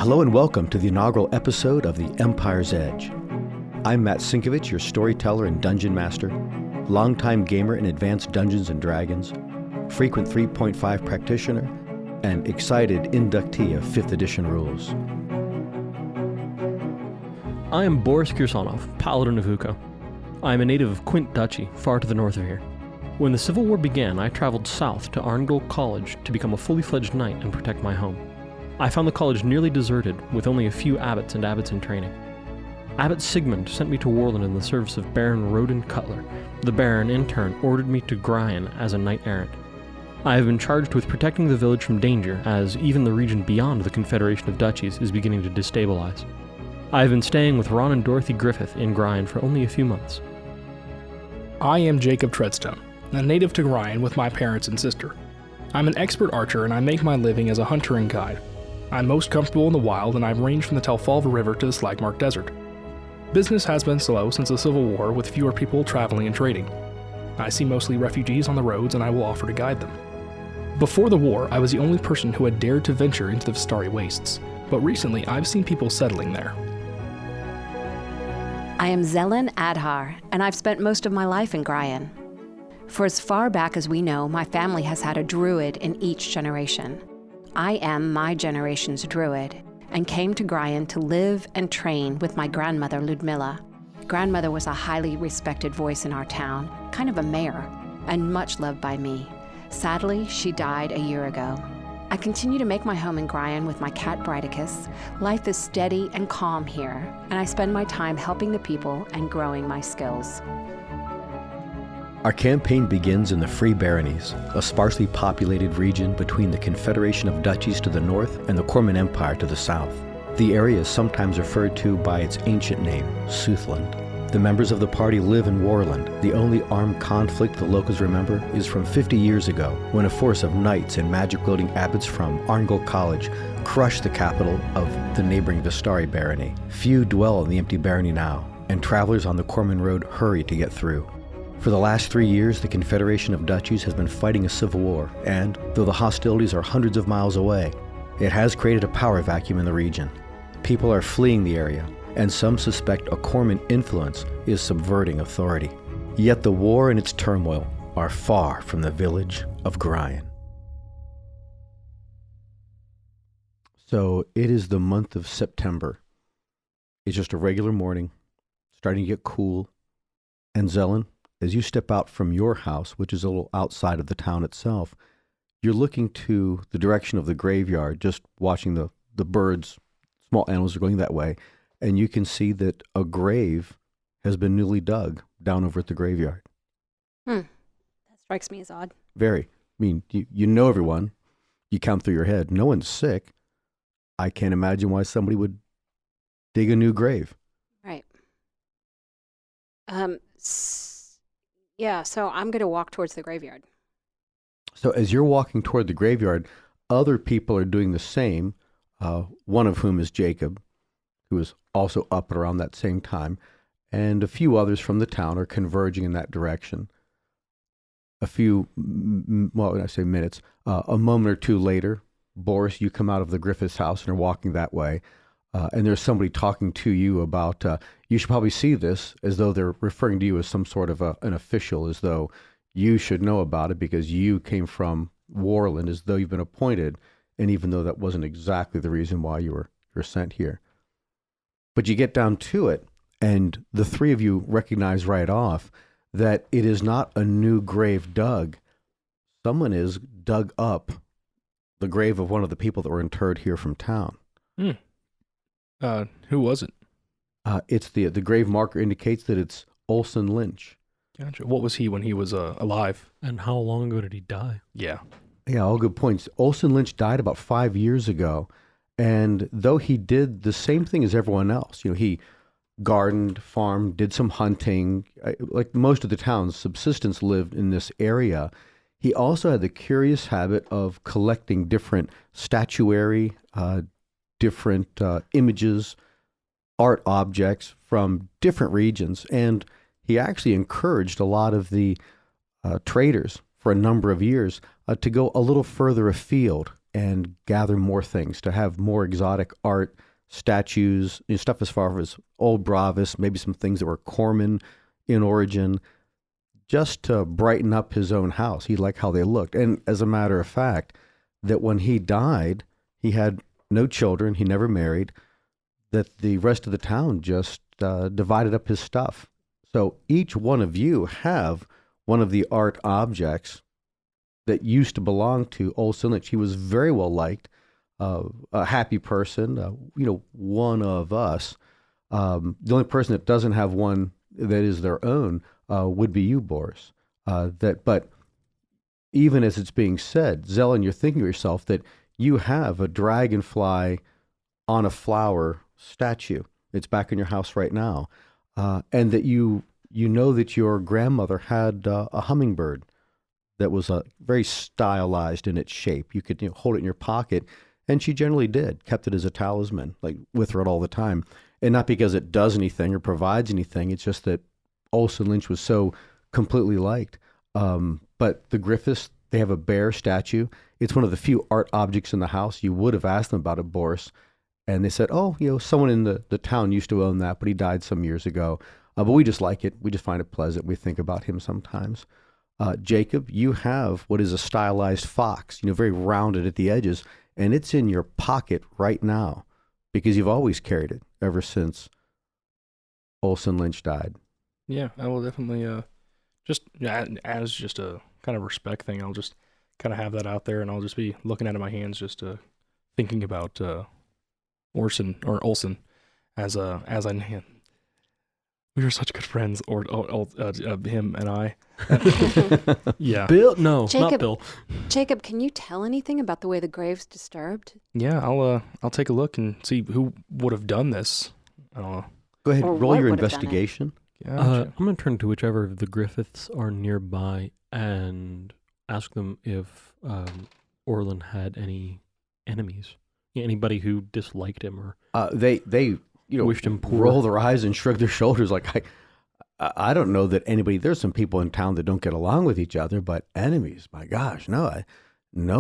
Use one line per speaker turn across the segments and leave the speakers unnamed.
Hello and welcome to the inaugural episode of The Empire's Edge. I'm Matt Sinkovich, your storyteller and dungeon master, longtime gamer in Advanced Dungeons & Dragons, frequent 3.5 practitioner, and excited inductee of 5th edition rules.
I am Boris Kirsanov, Paladin of Uko. I am a native of Quint Duchy, far to the north of here. When the Civil War began, I traveled south to Arngol College to become a fully fledged knight and protect my home. I found the college nearly deserted, with only a few abbots and abbots in training. Abbot Sigmund sent me to Warland in the service of Baron Roden Cutler. The Baron, in turn, ordered me to Gryan as a knight-errant. I have been charged with protecting the village from danger, as even the region beyond the Confederation of Duchies is beginning to destabilize. I have been staying with Ron and Dorothy Griffith in Gryan for only a few months.
I am Jacob Treadstone, a native to Gryan with my parents and sister. I'm an expert archer and I make my living as a hunter and guide. I'm most comfortable in the wild and I've ranged from the Telfalva River to the Slagmark Desert. Business has been slow since the Civil War, with fewer people traveling and trading. I see mostly refugees on the roads and I will offer to guide them. Before the war, I was the only person who had dared to venture into the Vistari Wastes, but recently I've seen people settling there.
I am Zelen Adhar, and I've spent most of my life in Gryan. For as far back as we know, my family has had a druid in each generation. I am my generation's druid, and came to Gryan to live and train with my grandmother Ludmilla. Grandmother was a highly respected voice in our town, kind of a mayor, and much loved by me. Sadly, she died a year ago. I continue to make my home in Gryan with my cat Bridicus. Life is steady and calm here, and I spend my time helping the people and growing my skills.
Our campaign begins in the Free Baronies, a sparsely populated region between the Confederation of Duchies to the north and the Corman Empire to the south. The area is sometimes referred to by its ancient name, Southland. The members of the party live in Warland. The only armed conflict the locals remember is from 50 years ago, when a force of knights and magic-wielding abbots from Arngol College crushed the capital of the neighboring Vistari barony. Few dwell in the empty barony now, and travelers on the Corman Road hurry to get through. For the last 3 years, the Confederation of Duchies has been fighting a civil war, and though the hostilities are hundreds of miles away, it has created a power vacuum in the region. People are fleeing the area, and some suspect a Corman influence is subverting authority. Yet the war and its turmoil are far from the village of Gryan. So it is the month of September. It's just a regular morning, starting to get cool, and Zelen, as you step out from your house, which is a little outside of the town itself, you're looking to the direction of the graveyard, just watching the birds, small animals are going that way, and you can see that a grave has been newly dug down over at the graveyard.
That strikes me as odd.
Very. I mean, you know everyone. You count through your head. No one's sick. I can't imagine why somebody would dig a new grave.
Right. Yeah, so I'm going to walk towards the graveyard.
So as you're walking toward the graveyard, other people are doing the same, one of whom is Jacob, who is also up at around that same time, and a few others from the town are converging in that direction. A few, well, when I say minutes, a moment or two later, Boris, you come out of the Griffiths' house and are walking that way, and there's somebody talking to you about, you should probably see this, as though they're referring to you as some sort of an official, as though you should know about it because you came from Warland, as though you've been appointed, and even though that wasn't exactly the reason why you were sent here. But you get down to it, and the three of you recognize right off that it is not a new grave dug. Someone has dug up the grave of one of the people that were interred here from town.
Who was it?
It's the grave marker indicates that it's Olsen Lynch.
Gotcha. What was he when he was alive?
And how long ago did he die?
Yeah,
all good points. Olsen Lynch died about 5 years ago, and though he did the same thing as everyone else, he gardened, farmed, did some hunting, like most of the town's subsistence lived in this area. He also had the curious habit of collecting different statuary, different images, art objects from different regions, and he actually encouraged a lot of the traders for a number of years to go a little further afield and gather more things, to have more exotic art, statues, stuff as far as old Bravis, maybe some things that were Corman in origin, just to brighten up his own house. He liked how they looked. And as a matter of fact, that when he died, he had no children, he never married, that the rest of the town just divided up his stuff. So each one of you have one of the art objects that used to belong to Olsen Lynch. He was very well liked, a happy person, one of us. The only person that doesn't have one that is their own would be you, Boris. But even as it's being said, Zelen, you're thinking to yourself that you have a dragonfly on a flower statue. It's back in your house right now. And that you know that your grandmother had a hummingbird that was very stylized in its shape. You could hold it in your pocket, and she generally did, kept it as a talisman, like with her all the time. And not because it does anything or provides anything, it's just that Olsen Lynch was so completely liked. But the Griffiths, they have a bear statue. It's one of the few art objects in the house. You would have asked them about it, Boris. And they said, someone in the town used to own that, but he died some years ago. But we just like it. We just find it pleasant. We think about him sometimes. Jacob, you have what is a stylized fox, very rounded at the edges, and it's in your pocket right now because you've always carried it ever since Olsen Lynch died.
Yeah, I will definitely, as just a kind of respect thing, I'll just kind of have that out there, and I'll just be looking at it in my hands, just thinking about Olsen as I. We were such good friends, him and I. Yeah.
Bill? No,
Jacob,
not Bill.
Jacob, can you tell anything about the way the grave's disturbed?
Yeah, I'll take a look and see who would have done this. I don't know.
Go ahead,
Or
roll
what
your
would have done it?
investigation.
Gotcha.
I'm going to turn to whichever of the Griffiths are nearby and ask them if Orlin had any enemies. Anybody who disliked him or
They
wished him poor.
roll their eyes and shrug their shoulders like, I don't know that anybody, there's some people in town that don't get along with each other, but enemies, my gosh, no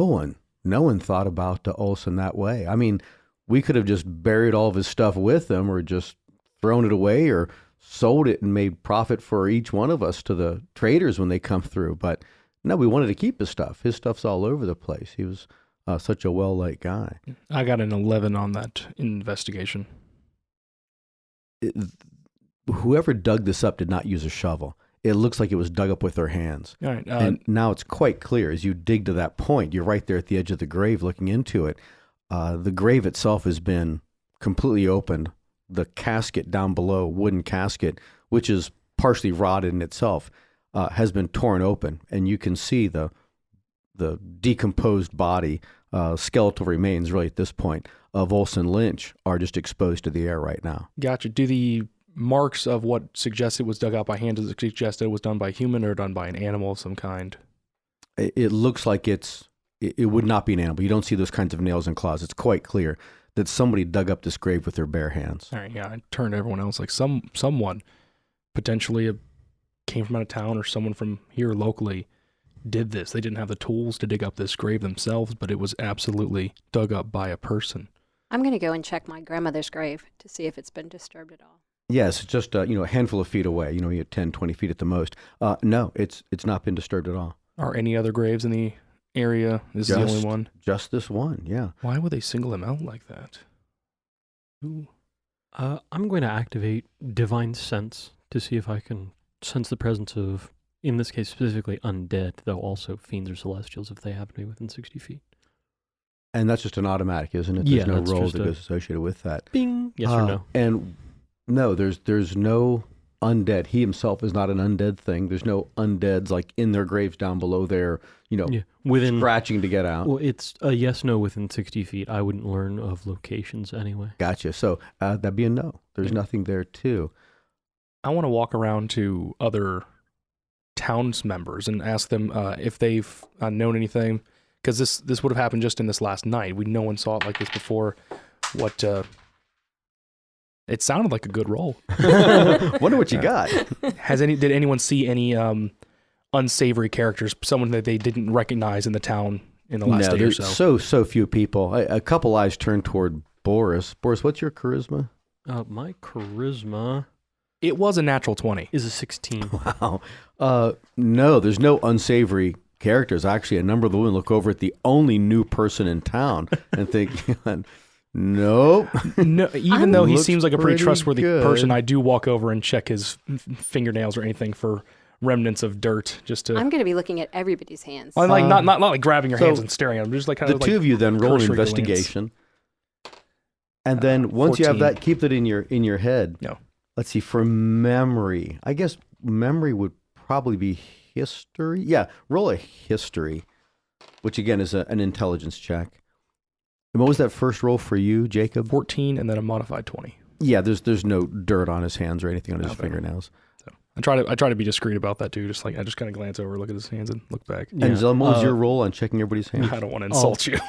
one thought about Olsen that way. I mean, we could have just buried all of his stuff with him or just thrown it away or sold it and made profit for each one of us to the traders when they come through. But no, we wanted to keep his stuff. His stuff's all over the place. He was such a well-liked guy.
I got an 11 on that investigation.
Whoever dug this up did not use a shovel. It looks like it was dug up with their hands.
All right.
And now it's quite clear as you dig to that point, you're right there at the edge of the grave looking into it. The grave itself has been completely opened. The casket down below, wooden casket, which is partially rotted in itself, has been torn open. And you can see the decomposed body, skeletal remains really at this point, of Olsen Lynch are just exposed to the air right now.
Gotcha. Do the marks of what suggests it was dug out by hand, does it suggest that it was done by a human or done by an animal of some kind?
It looks like it would not be an animal. You don't see those kinds of nails and claws. It's quite clear that somebody dug up this grave with their bare hands.
All right, yeah, I turned to everyone else like someone potentially came from out of town or someone from here locally did this. They didn't have the tools to dig up this grave themselves, but it was absolutely dug up by a person.
I'm going to go and check my grandmother's grave to see if it's been disturbed at all.
Yes, it's just a handful of feet away. You had 10, 20 feet at the most. No, it's not been disturbed at all.
Are any other graves in the area? This is the only one?
Just this one, yeah.
Why would they single him out like that? Ooh.
I'm going to activate Divine Sense to see if I can sense the presence of, in this case specifically, undead, though also fiends or celestials if they happen to be within 60 feet.
And that's just an automatic, isn't it?
Yeah,
There's no
that's
roll
just
that goes associated with that.
Bing! Yes or no?
And no, there's no undead. He himself is not an undead thing. There's no undeads like in their graves down below there,
Within,
scratching to get out.
well, it's a yes-no within 60 feet. I wouldn't learn of locations anyway.
Gotcha. So that'd be a no. There's nothing there too.
I want to walk around to other towns members and ask them if they've known anything, because this would have happened just in this last night. No one saw it like this before. It sounded like a good roll.
Wonder what you got.
Did anyone see any unsavory characters, someone that they didn't recognize in the town in the last day or
there's
so.
so few people. A couple eyes turned toward Boris. Boris, what's your charisma?
My charisma
It was a natural 20.
is a 16.
Wow. No, there's no unsavory characters. Actually, a number of the women look over at the only new person in town and think, nope.
No, even though he
Looks
seems like a pretty
pretty
trustworthy
good.
person, I do walk over and check his fingernails or anything for remnants of dirt, just to.
I'm going to be looking at everybody's hands.
Well, like not like grabbing your
so
hands and staring at them, just like kind
The
of
two
like
of you then roll an
cursory glance.
investigation. And then once you have
14.
that, keep it in your head.
No.
Let's see, for memory. I guess memory would probably be history. Yeah, roll a history, which again is an intelligence check. And what was that first roll for you, Jacob?
14 and then a modified 20.
Yeah, there's no dirt on his hands or anything on his
Okay.
fingernails.
So I try to be discreet about that too. Just like I just kind of glance over, look at his hands, and look back.
And Zelma, what was
Uh,
your roll on checking everybody's hands?
I don't want to insult you.
It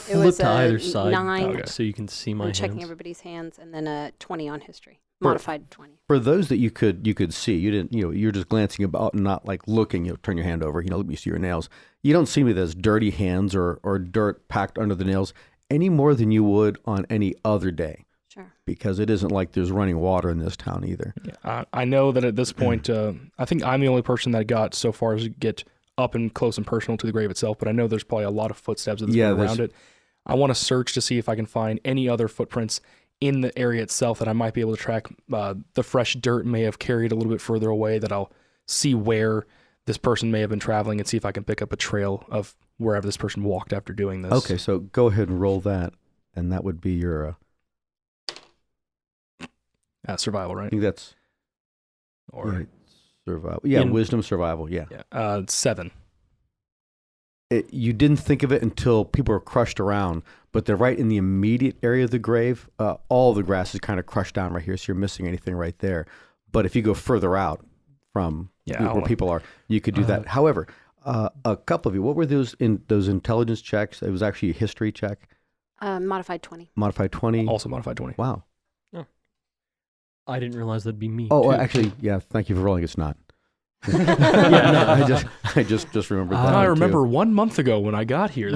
Flip
was
to
a
either side
9
Okay.
so you can see my
on
hands.
checking everybody's hands, and then a 20 on history. Modified 20.
For those that you could see, you didn't, you're just glancing about and not like looking, turn your hand over, let me see your nails. You don't see me with those dirty hands or dirt packed under the nails any more than you would on any other day,
Sure.
because it isn't like there's running water in this town either.
Yeah, I know that at this point, I think I'm the only person that got so far as to get up and close and personal to the grave itself, but I know there's probably a lot of footsteps that's been around it. I want to search to see if I can find any other footprints in the area itself that I might be able to track. The fresh dirt may have carried a little bit further away, that I'll see where this person may have been traveling and see if I can pick up a trail of wherever this person walked after doing this.
Okay, so go ahead and roll that, and that would be your,
Survival,
I
right?
think that's
Or
survival. Yeah,
In-
wisdom, survival, yeah.
7.
You didn't think of it until people were crushed around, but they're right in the immediate area of the grave. All the grass is kind of crushed down right here, so you're missing anything right there. But if you go further out from where people are, you could do that. However, a couple of you, what were those intelligence checks? It was actually a history check.
Modified 20.
Modified 20.
Also modified 20.
Wow.
I didn't realize that'd be me.
Oh,
too.
actually, yeah. Thank you for rolling. It's not.
Yeah, no.
I just remembered that.
I
one,
remember
too.
1 month ago when I got here.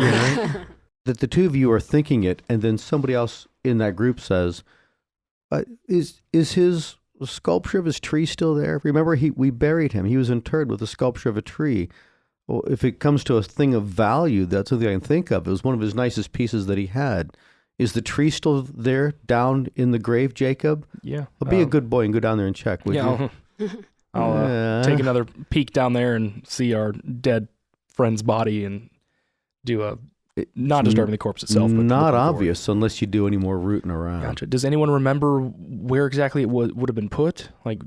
That the two of you are thinking it, and then somebody else in that group says, "Is his sculpture of his tree still there? Remember, we buried him. He was interred with a sculpture of a tree. Well, if it comes to a thing of value, that's something I can think of. It was one of his nicest pieces that he had. Is the tree still there down in the grave, Jacob?
Yeah.
Well, be a good boy and go down there and check, would you?
I'll take another peek down there and see our dead friend's body and do not disturbing the corpse itself. But
Not
looking
obvious unless you do any more rooting around.
forward. Gotcha. Does anyone remember where exactly it would have been put? Like,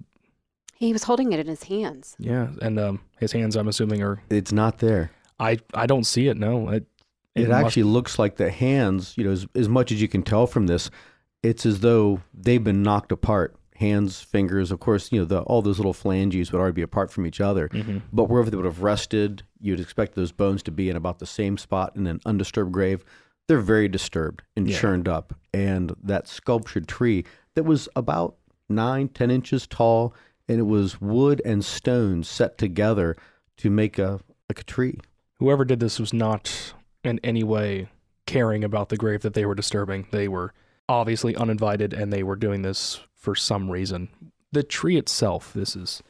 He was holding it in his hands.
yeah, and his hands, I'm assuming, are.
It's not there.
I don't see it. No,
It actually looks like the hands, as much as you can tell from this, it's as though they've been knocked apart. Hands, fingers, of course, all those little phalanges would already be apart from each other.
Mm-hmm.
But wherever they would have rested, you'd expect those bones to be in about the same spot in an undisturbed grave. They're very disturbed and churned up. And that sculptured tree that was about 9-10 inches tall, and it was wood and stone set together to make a tree.
Whoever did this was not in any way caring about the grave that they were disturbing. They were obviously uninvited, and they were doing this for some reason. The tree itself, this is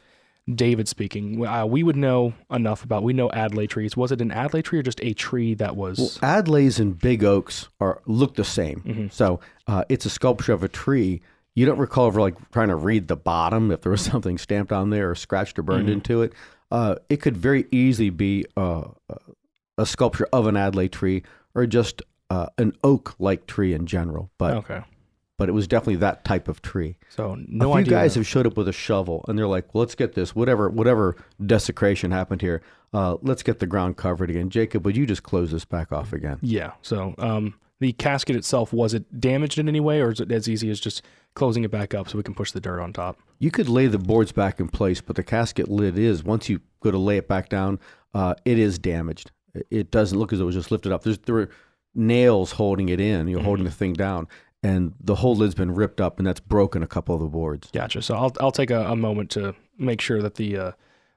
David speaking. We would know enough about. We know Adlai trees. Was it an Adlai tree or just a tree that was?
Well, Adlays and big oaks look the same.
Mm-hmm.
So it's a sculpture of a tree. You don't recall ever trying to read the bottom if there was something stamped on there or scratched or burned into it. It could very easily be a sculpture of an Adlai tree or just an oak-like tree in general. But it was definitely that type of tree.
So no
a few
idea.
guys have showed up with a shovel, and they're like, well, let's get this, whatever desecration happened here, let's get the ground covered again. Jacob, would you just close this back off again?
Yeah. So the casket itself, was it damaged in any way, or is it as easy as just closing it back up so we can push the dirt on top?
You could lay the boards back in place, but the casket lid once you go to lay it back down, it is damaged. It doesn't look as though it was just lifted up. There were nails holding it in, holding the thing down. And the whole lid's been ripped up, and that's broken a couple of the boards.
Gotcha. So I'll take a moment to make sure that the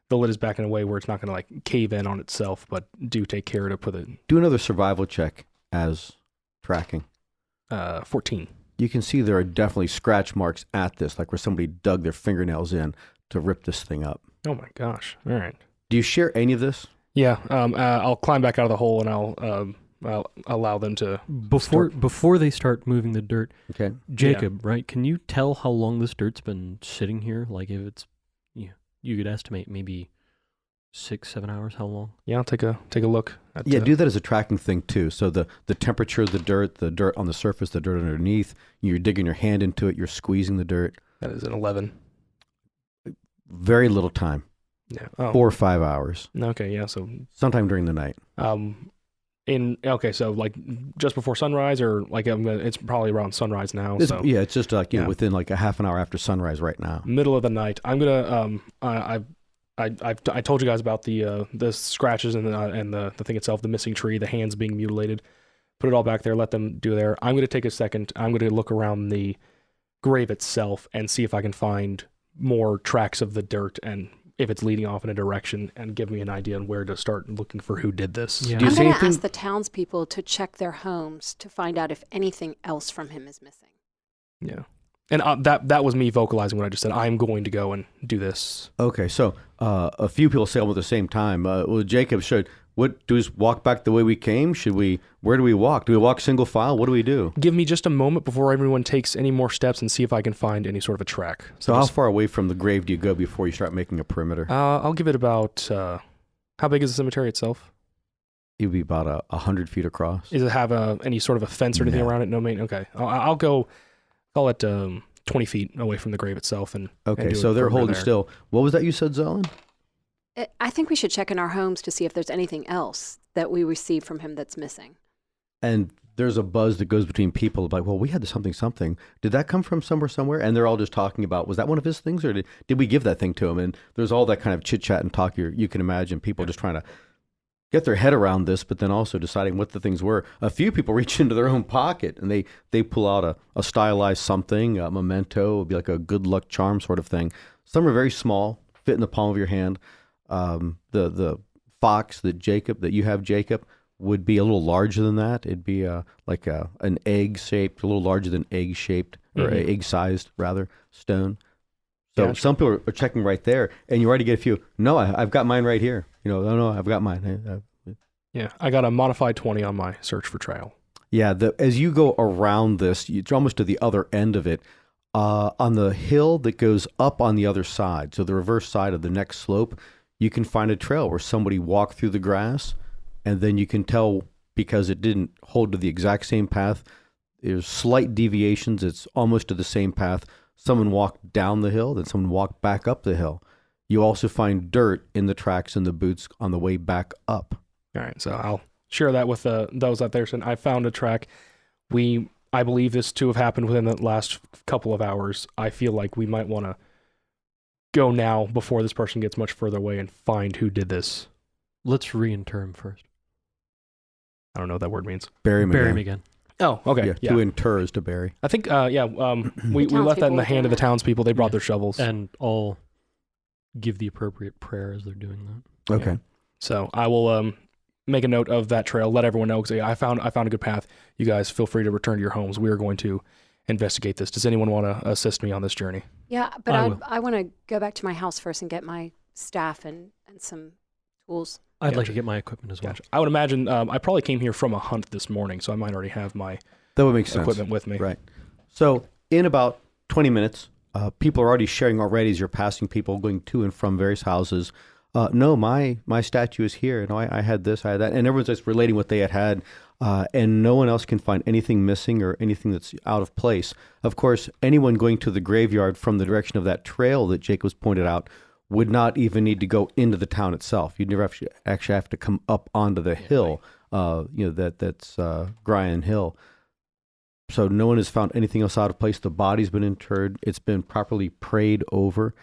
the lid is back in a way where it's not going to like cave in on itself, but do take care to put it.
Do another survival check as tracking.
14.
You can see there are definitely scratch marks at this, like where somebody dug their fingernails in to rip this thing up.
Oh my gosh. All right.
Do you share any of this?
Yeah. I'll climb back out of the hole and I'll allow them to.
Before they start moving the dirt,
Okay.
Jacob, right? Can you tell how long this dirt's been sitting here? Like if it's, you could estimate maybe 6-7 hours. How long?
Yeah, I'll take a look. At
Do that as a tracking thing too. So the temperature of the dirt on the surface, the dirt underneath, you're digging your hand into it, you're squeezing the dirt.
That is an 11.
Very little time.
Yeah.
4 or 5 hours.
Okay. Yeah. So
Sometime during the night.
So like just before sunrise, or like it's probably around sunrise now.
It's just like within like a half an hour after sunrise right now.
Middle of the night. I'm gonna I told you guys about the scratches and the thing itself, the missing tree, the hands being mutilated. Put it all back there. Let them do there. I'm gonna take a second. I'm gonna look around the grave itself and see if I can find more tracks of the dirt and if it's leading off in a direction, and give me an idea on where to start looking for who did this.
Yeah.
Do you
I'm
see
going to
anything?
ask the townspeople to check their homes to find out if anything else from him is missing.
Yeah. And that was me vocalizing what I just said. I'm going to go and do this.
Okay, so a few people say almost at the same time. Well, Jacob should. What do we just walk back the way we came? Where do we walk? Do we walk single file? What do we do?
Give me just a moment before everyone takes any more steps and see if I can find any sort of a track.
So how far away from the grave do you go before you start making a perimeter?
I'll give it about, how big is the cemetery itself?
It would be about 100 feet across.
Does it have any sort of a fence or anything
No.
around it? No main. Okay. I'll go, call it 20 feet away from the grave itself.
Okay,
and do
so
a
they're
perimeter
holding
there.
still. What was that you said, Zelen?
I think we should check in our homes to see if there's anything else that we received from him that's missing.
And there's a buzz that goes between people like, well, we had something. Did that come from somewhere? And they're all just talking about, was that one of his things, or did we give that thing to him? And there's all that kind of chit chat and talk. You can imagine people just trying to get their head around this, but then also deciding what the things were. A few people reach into their own pocket and they pull out a stylized something, a memento, it would be like a good luck charm sort of thing. Some are very small, fit in the palm of your hand. The fox that you have, Jacob, would be a little larger than that. It'd be like an egg-shaped, a little larger than egg-shaped, or egg-sized, rather, stone. So
Gotcha.
some people are checking right there, and you already get a few, no, I've got mine right here. No, I've got mine.
Yeah. I got a modified 20 on my search for trail.
Yeah, as you go around this, you're almost to the other end of it. On the hill that goes up on the other side, so the reverse side of the next slope, you can find a trail where somebody walked through the grass, and then you can tell, because it didn't hold to the exact same path, there's slight deviations. It's almost to the same path. Someone walked down the hill, then someone walked back up the hill. You also find dirt in the tracks and the boots on the way back up.
All right. So I'll share that with those out there. So I found a track. I believe this to have happened within the last couple of hours. I feel like we might want to go now before this person gets much further away and find who did this.
Let's reinter him first.
I don't know what that word means.
Bury him
Bury
again.
him again.
Oh, okay. Yeah.
To inter is to bury.
I think, we left that in the hand of the townspeople. They brought their shovels.
And I'll give the appropriate prayer as they're doing that.
Okay.
Yeah. So I will make a note of that trail, let everyone know, because I found a good path. You guys feel free to return to your homes. We are going to investigate this. Does anyone want to assist me on this journey?
Yeah, but
I will.
I want to go back to my house first and get my staff and some tools.
I'd like
Gotcha.
to get my equipment as well.
Gotcha. I would imagine I probably came here from a hunt this morning, so I might already have my
That would make sense.
equipment with me.
Right. So in about 20 minutes, people are already sharing already as you're passing people going to and from various houses. No, my statue is here. No, I had this, I had that. And everyone's just relating what they had. And no one else can find anything missing or anything that's out of place. Of course, anyone going to the graveyard from the direction of that trail that Jacob's pointed out would not even need to go into the town itself. You'd never actually have to come up onto the hill, that's Gryan Hill. So no one has found anything else out of place. The body's been interred. It's been properly prayed over,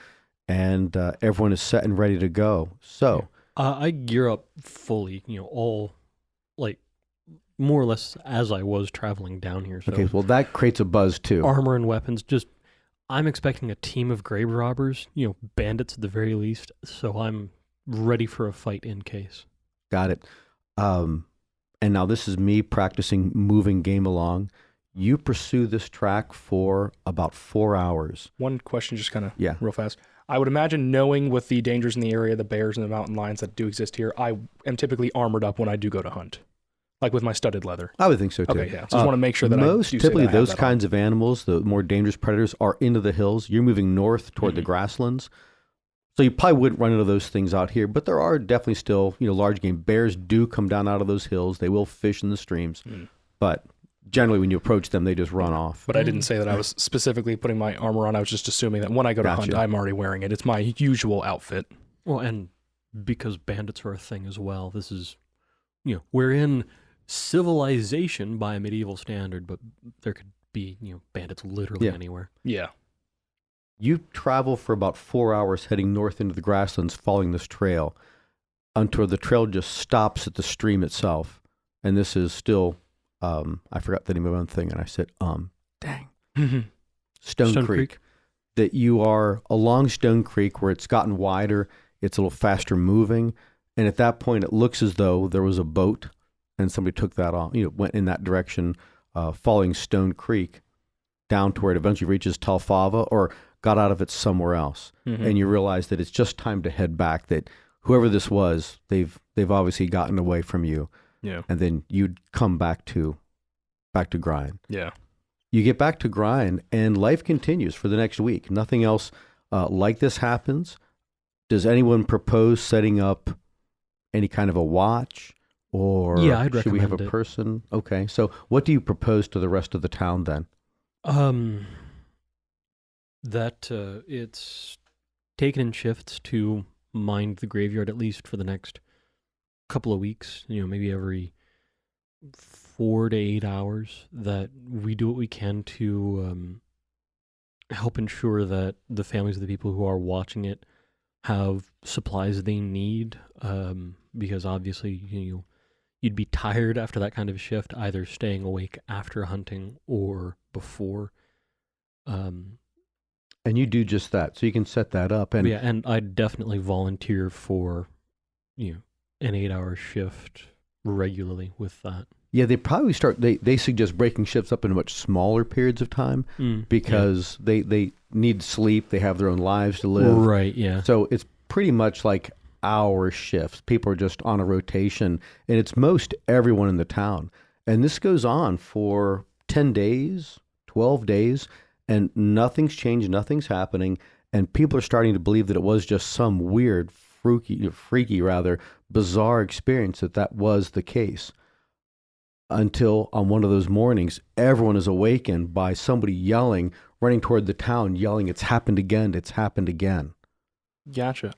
and everyone is set and ready to go. So
I gear up fully, all like more or less as I was traveling down here. So
okay, well that creates a buzz too.
armor and weapons, I'm expecting a team of grave robbers, bandits at the very least. So I'm ready for a fight in case.
Got it. And now this is me practicing moving game along. You pursue this track for about 4 hours.
One question, just kind of
Yeah.
real fast. I would imagine, knowing with the dangers in the area, the bears and the mountain lions that do exist here, I am typically armored up when I do go to hunt, like with my studded leather.
I would think so too.
Okay, yeah. So just want to make sure that
most
I do
typically
say that I have
those
that
kinds of animals, the more dangerous predators, are into the hills. You're moving north toward the grasslands, so you probably wouldn't run into those things out here. But there are definitely still, large game. Bears do come down out of those hills. They will fish in the streams, but generally when you approach them, they just run off.
But I didn't say that I was specifically putting my armor on. I was just assuming that when I go to hunt, I'm already wearing it. It's my usual outfit.
Well, and because bandits are a thing as well, this is, we're in civilization by a medieval standard, but there could be, bandits literally anywhere.
Yeah.
You travel for about 4 hours heading north into the grasslands following this trail until the trail just stops at the stream itself. And this is still, I forgot the name of one thing, and I said, dang. Stone Creek. That you are along Stone Creek where it's gotten wider, it's a little faster moving, and at that point it looks as though there was a boat and somebody took that off, went in that direction, following Stone Creek down to where it eventually reaches Talfava or got out of it somewhere else. And you realize that it's just time to head back, that whoever this was, they've obviously gotten away from you.
Yeah.
And then you'd come back to Grian.
Yeah.
You get back to Grian, and life continues for the next week. Nothing else like this happens. Does anyone propose setting up any kind of a watch, or
I'd
should we have a
recommend it.
person? Okay, so what do you propose to the rest of the town then?
That it's taken in shifts to mind the graveyard at least for the next couple of weeks, maybe every 4 to 8 hours, that we do what we can to help ensure that the families of the people who are watching it have supplies they need, because obviously you'd be tired after that kind of shift, either staying awake after hunting or before.
And you do just that, so you can set that up. And
and I'd definitely volunteer for an 8-hour shift regularly with that.
yeah, they probably they suggest breaking shifts up into much smaller periods of time because they need sleep, they have their own lives to live.
Right, yeah.
So it's pretty much like hour shifts. People are just on a rotation, and it's most everyone in the town. And this goes on for 10 days, 12 days, and nothing's changed, nothing's happening, and people are starting to believe that it was just some weird, freaky, bizarre experience, that was the case. Until on one of those mornings, everyone is awakened by somebody yelling, running toward the town, yelling, "It's happened again, it's happened again."
Gotcha.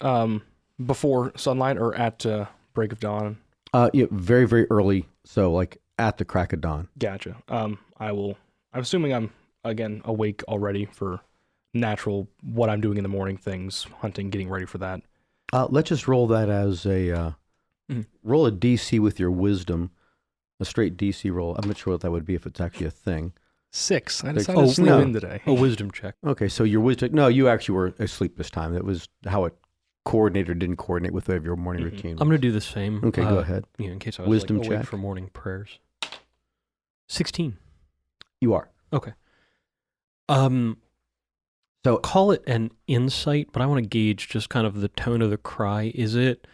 Before sunlight or at break of dawn?
Very, very early, so like at the crack of dawn.
Gotcha. I'm assuming I'm, again, awake already for natural, what I'm doing in the morning things, hunting, getting ready for that.
Let's just roll that as a, roll a DC with your wisdom, a straight DC roll. I'm not sure what that would be if it's actually a thing.
6. I
Six.
decided to sleep in today.
A wisdom check.
Okay, so your wisdom, no, you actually were asleep this time. That was how it coordinated or didn't coordinate with your morning routine.
I'm going to do the same.
Okay, go ahead.
In case I was
Wisdom
awake
check.
for morning prayers. 16.
You are.
Okay.
So
Call it an insight, but I want to gauge just kind of the tone of the cry. Is it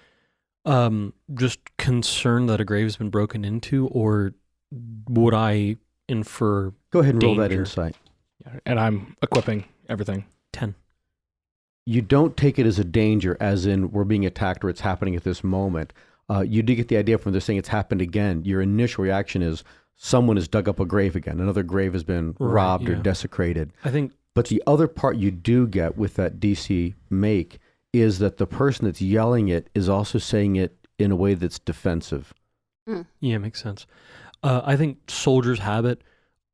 just concern that a grave has been broken into, or would I infer
go ahead and roll that
danger?
insight.
Yeah, and I'm equipping everything.
10?
You don't take it as a danger, as in we're being attacked or it's happening at this moment. You do get the idea from they're saying it's happened again. Your initial reaction is someone has dug up a grave again. Another grave has been robbed or desecrated.
I think.
But the other part you do get with that DC make is that the person that's yelling it is also saying it in a way that's defensive.
Yeah, makes sense. I think soldier's habit,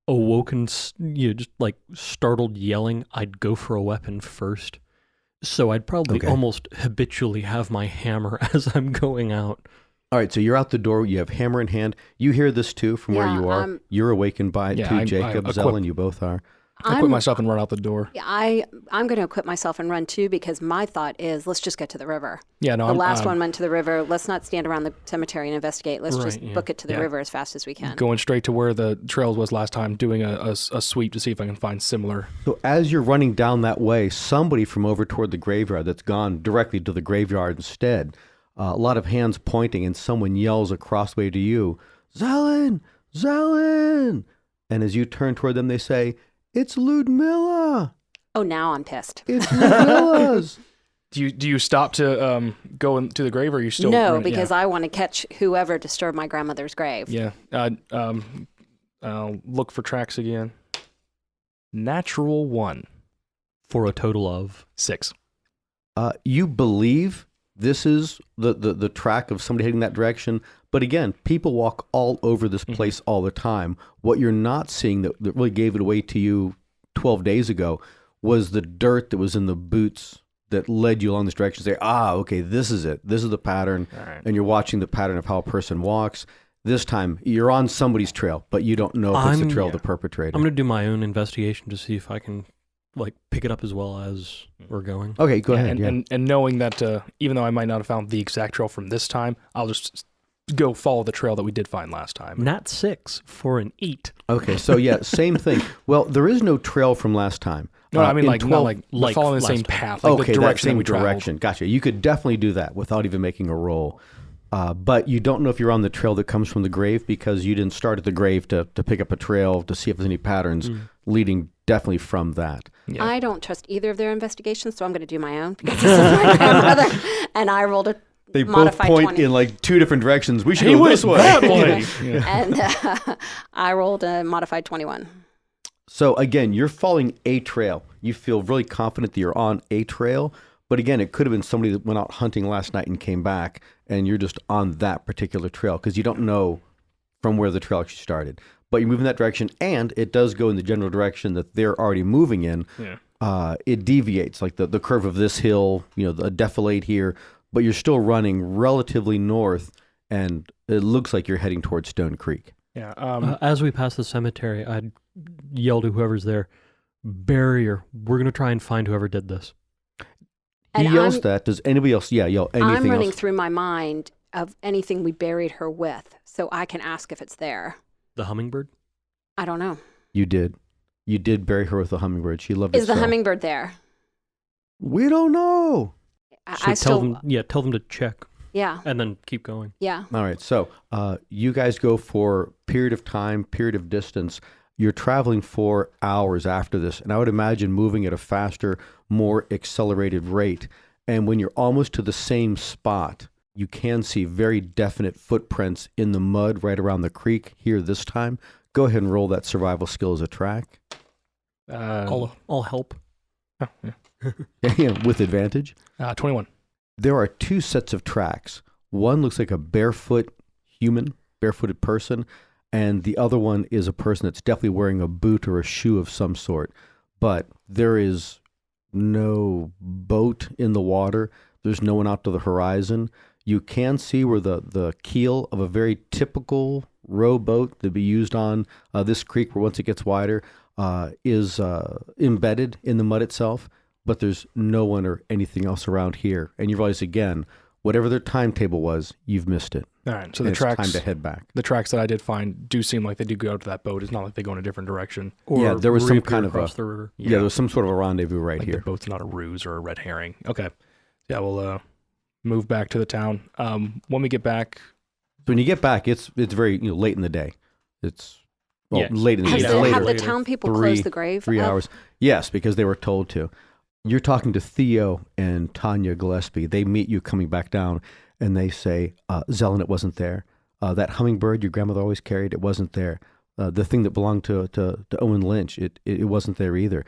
awoken, just like startled yelling, I'd go for a weapon first. So I'd probably almost habitually have my hammer as I'm going out.
All right, so you're out the door. You have hammer in hand. You hear this too from where you are. You're awakened by it too, Jacob, Zell, and you both are.
I quit myself and run out the door.
I'm going to equip myself and run too, because my thought is, let's just get to the river.
Yeah, no,
The last one went to the river. Let's not stand around the cemetery and investigate. Let's just book it to the river as fast as we can.
Going straight to where the trails was last time, doing a sweep to see if I can find similar.
So as you're running down that way, somebody from over toward the graveyard that's gone directly to the graveyard instead, a lot of hands pointing, and someone yells across the way to you, Zelen! Zelen! And as you turn toward them, they say, it's Ludmilla!
Oh, now I'm pissed.
It's Ludmilla's!
Do you stop to go into the grave, or are you still...
No, because I want to catch whoever disturbed my grandmother's grave.
Yeah. Look for tracks again. Natural 1.
For a total of
6.
You believe this is the track of somebody heading that direction, but again, people walk all over this place all the time. What you're not seeing that really gave it away to you 12 days ago was the dirt that was in the boots that led you along this direction. Say, okay, this is it. This is the pattern.
Right.
And you're watching the pattern of how a person walks. This time, you're on somebody's trail, but you don't know if it's the trail of the perpetrator.
I'm going to do my own investigation to see if I can pick it up as well as we're going.
Okay, go ahead.
And knowing that even though I might not have found the exact trail from this time, I'll just go follow the trail that we did find last time.
Nat 6 for an 8.
Okay, so same thing. Well, there is no trail from last time.
No, I mean
like
following the same path, like the direction
that same
we traveled.
direction. Gotcha. You could definitely do that without even making a roll. But you don't know if you're on the trail that comes from the grave because you didn't start at the grave to pick up a trail to see if there's any patterns leading definitely from that.
Yeah.
I don't trust either of their investigations, so I'm going to do my own because this is my grandmother, and I rolled a
They both
modified
point
20.
in like two different directions. We should
He
go
went
this way.
that way. Yeah.
And I rolled a modified 21.
So again, you're following a trail. You feel really confident that you're on a trail. But again, it could have been somebody that went out hunting last night and came back, and you're just on that particular trail because you don't know from where the trail actually started. But you move in that direction, and it does go in the general direction that they're already moving in.
Yeah.
It deviates, like the curve of this hill, the defilade here, but you're still running relatively north, and it looks like you're heading towards Stone Creek.
Yeah.
As we pass the cemetery, I'd yell to whoever's there, barrier. We're going to try and find whoever did this.
He
And
yells that. Does anybody else yell anything
I'm running
else?
through my mind of anything we buried her with, so I can ask if it's there.
The hummingbird?
I don't know.
You did. You did bury her with a hummingbird. She loved it
Is the
so.
hummingbird there?
We don't know.
I
tell
still.
tell them to check
Yeah.
and then keep going.
Yeah.
All right. So you guys go for period of time, period of distance. You're traveling for hours after this. And I would imagine moving at a faster, more accelerated rate. And when you're almost to the same spot, you can see very definite footprints in the mud right around the creek here this time. Go ahead and roll that survival skill as a track.
I'll help.
Oh, yeah.
With advantage.
21.
There are two sets of tracks. One looks like a barefooted person, and the other one is a person that's definitely wearing a boot or a shoe of some sort. But there is no boat in the water. There's no one out to the horizon. You can see where the keel of a very typical rowboat that be used on this creek, where once it gets wider, is embedded in the mud itself. But there's no one or anything else around here. And you realize, again, whatever their timetable was, you've missed it.
All right. So
And
the
it's
tracks,
time to head back.
the tracks that I did find do seem like they do go to that boat. It's not like they go in a different direction.
Or
Yeah, there was some
reappear
kind of
across
a-
the river.
Yeah, there was some sort of a rendezvous right
Like
here.
the boat's not a ruse or a red herring. Okay. Yeah, we'll move back to the town. When we get back,
So when you get back, it's very late in the day. It's late in the
Has
day.
Yeah,
It's
have
later.
the town people
Three-
closed the grave?
3
up?
hours. Yes, because they were told to. You're talking to Theo and Tanya Gillespie. They meet you coming back down, and they say, Zelen, it wasn't there. That hummingbird your grandmother always carried, it wasn't there. The thing that belonged to Owen Lynch, it wasn't there either.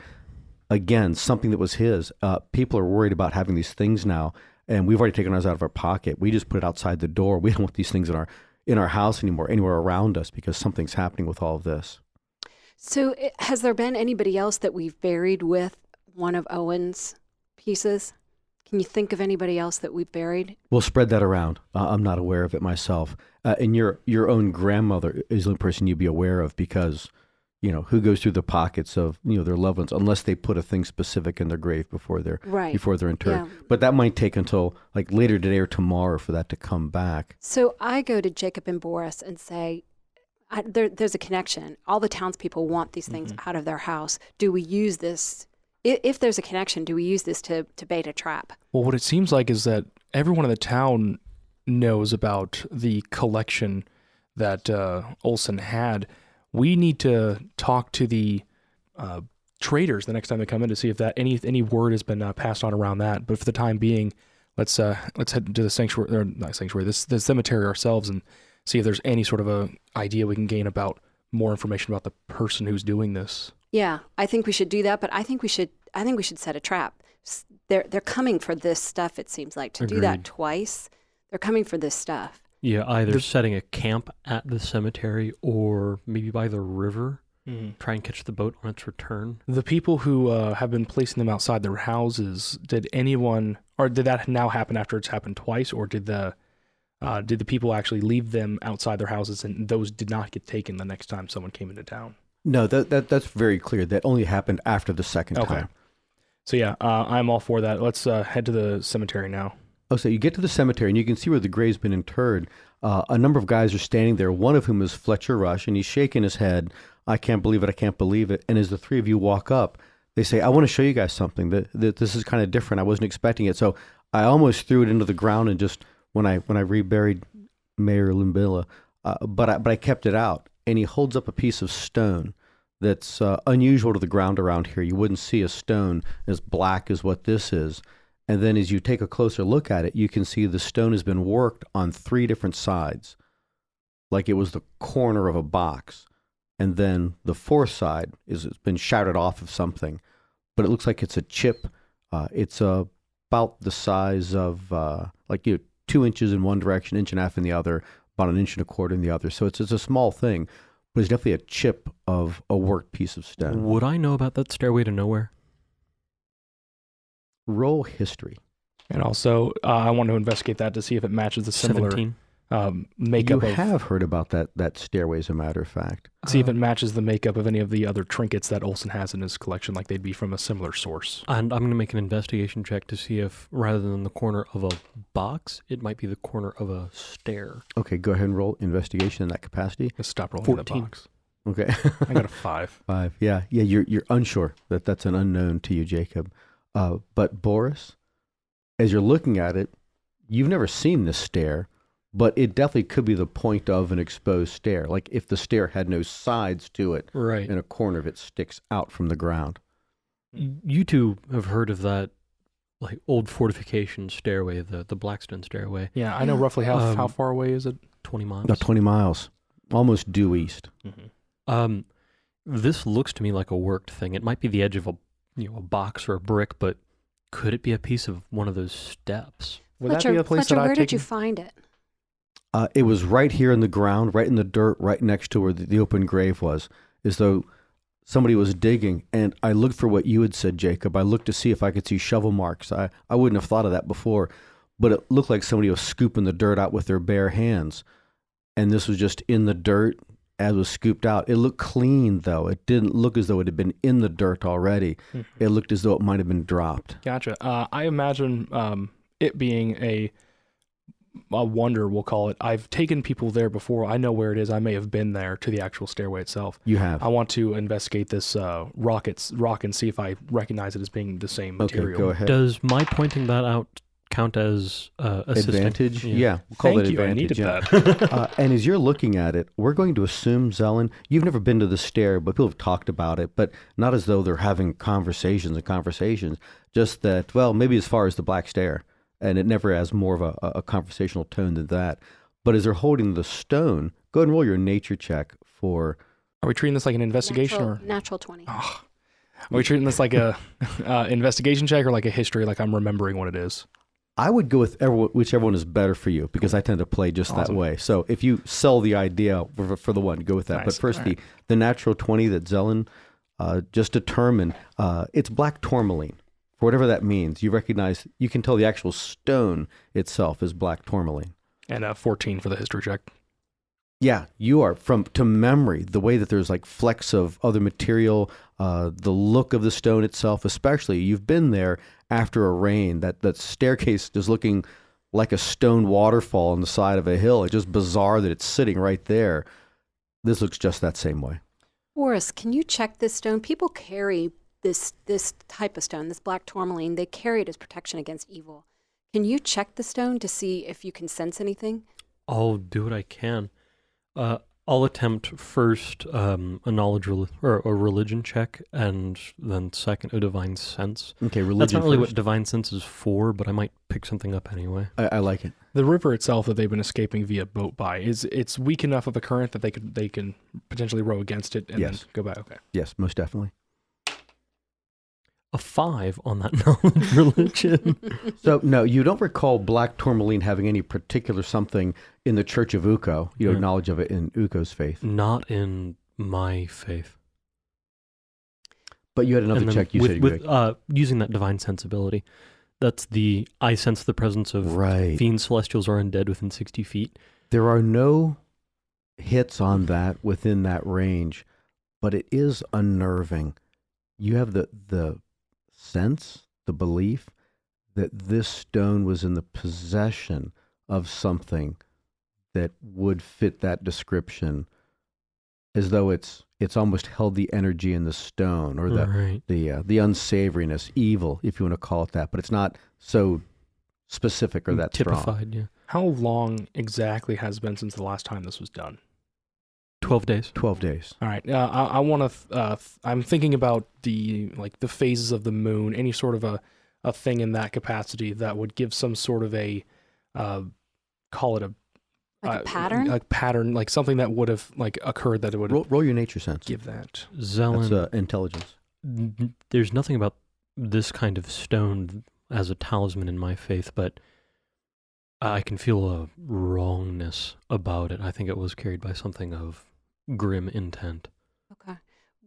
Again, something that was his. People are worried about having these things now, and we've already taken ours out of our pocket. We just put it outside the door. We don't want these things in our house anymore, anywhere around us, because something's happening with all of this.
So has there been anybody else that we've buried with one of Owen's pieces? Can you think of anybody else that we've buried?
We'll spread that around. I'm not aware of it myself. And your own grandmother is the only person you'd be aware of because, who goes through the pockets of their loved ones, unless they put a thing specific in their grave before they're interred.
Yeah.
But that might take until like later today or tomorrow for that to come back.
So I go to Jacob and Boris and say, there's a connection. All the townspeople want these things out of their house. Do we use this? If there's a connection, do we use this to bait a trap?
Well, what it seems like is that everyone in the town knows about the collection that Olsen had. We need to talk to the traders the next time they come in to see if that any word has been passed on around that. But for the time being, let's head to the sanctuary, or not sanctuary, the cemetery ourselves, and see if there's any sort of a idea we can gain about more information about the person who's doing this.
Yeah, I think we should do that, but I think we should set a trap. They're coming for this stuff, it seems like. To do that
Agreed.
twice, they're coming for this stuff.
Yeah, either setting a camp at the cemetery or maybe by the river, try and catch the boat on its return.
The people who have been placing them outside their houses, did that now happen after it's happened twice, or did the people actually leave them outside their houses and those did not get taken the next time someone came into town?
No, that's very clear. That only happened after the second time.
So yeah, I'm all for that. Let's head to the cemetery now.
Oh, so you get to the cemetery and you can see where the grave's been interred. A number of guys are standing there, one of whom is Fletcher Rush, and he's shaking his head. I can't believe it. I can't believe it. And as the three of you walk up, they say, I want to show you guys something. That this is kind of different. I wasn't expecting it. So I almost threw it into the ground and just when I reburied Mayor Limbilla, but I kept it out. And he holds up a piece of stone that's unusual to the ground around here. You wouldn't see a stone as black as what this is. And then as you take a closer look at it, you can see the stone has been worked on 3 different sides, like it was the corner of a box. And then the 4th side it's been shattered off of something, but it looks like it's a chip. It's about the size of 2 inches in one direction, 1.5 inches in the other, about 1.25 inches in the other. So it's a small thing, but it's definitely a chip of a worked piece of stone.
Would I know about that stairway to nowhere?
Roll history.
And also, I want to investigate that to see if it matches the similar
17.
makeup.
You have heard about that stairway, as a matter of fact.
See if it matches the makeup of any of the other trinkets that Olsen has in his collection, like they'd be from a similar source.
And I'm going to make an investigation check to see if, rather than the corner of a box, it might be the corner of a stair.
Okay, go ahead and roll investigation in that capacity.
Let's stop rolling
14.
the box.
Okay.
I got a 5.
5. Yeah. You're unsure that's an unknown to you, Jacob. But Boris, as you're looking at it, you've never seen this stair, but it definitely could be the point of an exposed stair. Like if the stair had no sides to it,
Right.
and a corner of it sticks out from the ground.
You two have heard of that, like, old fortification stairway, the Blackstone stairway.
Yeah, I know roughly how far away is it?
20 miles.
About 20 miles, almost due east.
This looks to me like a worked thing. It might be the edge of a box or a brick, but could it be a piece of one of those steps?
Would that be a place
Fletcher,
that I've
where did you
taken?
find it?
It was right here in the ground, right in the dirt, right next to where the open grave was, as though somebody was digging. And I looked for what you had said, Jacob. I looked to see if I could see shovel marks. I wouldn't have thought of that before, but it looked like somebody was scooping the dirt out with their bare hands. And this was just in the dirt as it was scooped out. It looked clean, though. It didn't look as though it had been in the dirt already. It looked as though it might have been dropped.
Gotcha. I imagine it being a wonder, we'll call it. I've taken people there before. I know where it is. I may have been there to the actual stairway itself.
You have.
I want to investigate this rock and see if I recognize it as being the same material.
Okay, go ahead.
Does my pointing that out count as assisting?
Advantage? Yeah, we'll call
Thank
it
you. I
advantage.
needed
Yeah.
that.
And as you're looking at it, we're going to assume, Zelen, you've never been to the stair, but people have talked about it, but not as though they're having conversations, just that, well, maybe as far as the black stair, and it never has more of a conversational tone than that. But as they're holding the stone, go ahead and roll your nature check for...
Are we treating this like an investigation
Natural 20.
Are we treating this like a investigation check or like a history, like I'm remembering what it is?
I would go with whichever one is better for you, because I tend to play just that way. So if you sell the idea for the one, go with that.
Nice.
But first,
All right.
the natural 20 that Zelen just determined, it's black tourmaline. For whatever that means, you can tell the actual stone itself is black tourmaline.
And 14 for the history check.
Yeah, you are to memory. The way that there's like flecks of other material, the look of the stone itself, especially you've been there after a rain. That staircase is looking like a stone waterfall on the side of a hill. It's just bizarre that it's sitting right there. This looks just that same way.
Boris, can you check this stone? People carry this type of stone, this black tourmaline. They carry it as protection against evil. Can you check the stone to see if you can sense anything?
I'll do what I can. I'll attempt first a knowledge or a religion check, and then second a divine sense.
Okay, religion.
That's not really
first.
what divine sense is for, but I might pick something up anyway.
I like it.
The river itself that they've been escaping via boat by it's weak enough of a current that they can potentially row against it and
Yes.
then go by. Okay.
Yes, most definitely.
A 5 on that knowledge religion.
So, no, you don't recall black tourmaline having any particular something in the Church of Ukko. You have
Yeah.
knowledge of it in Ukko's faith.
Not in my faith.
But you had another
And then
check you said you
with using that divine sensibility. That's I sense the presence of
Right.
fiends, celestials, or undead within 60 feet.
There are no hits on that within that range, but it is unnerving. You have the sense, the belief that this stone was in the possession of something that would fit that description, as though it's almost held the energy in the stone, or
Right.
the unsavoriness, evil, if you want to call it that. But it's not so specific or that strong.
Typified, yeah.
How long exactly has it been since the last time this was done?
12 days.
12 days.
All right. I want to. I'm thinking about the phases of the moon. Any sort of a thing in that capacity that would give some sort of a call it a
Like a pattern?
a pattern, like something that would have occurred that it would
Roll your nature sense.
give that.
Zelen,
That's intelligence.
there's nothing about this kind of stone as a talisman in my faith, but I can feel a wrongness about it. I think it was carried by something of grim intent.
Okay.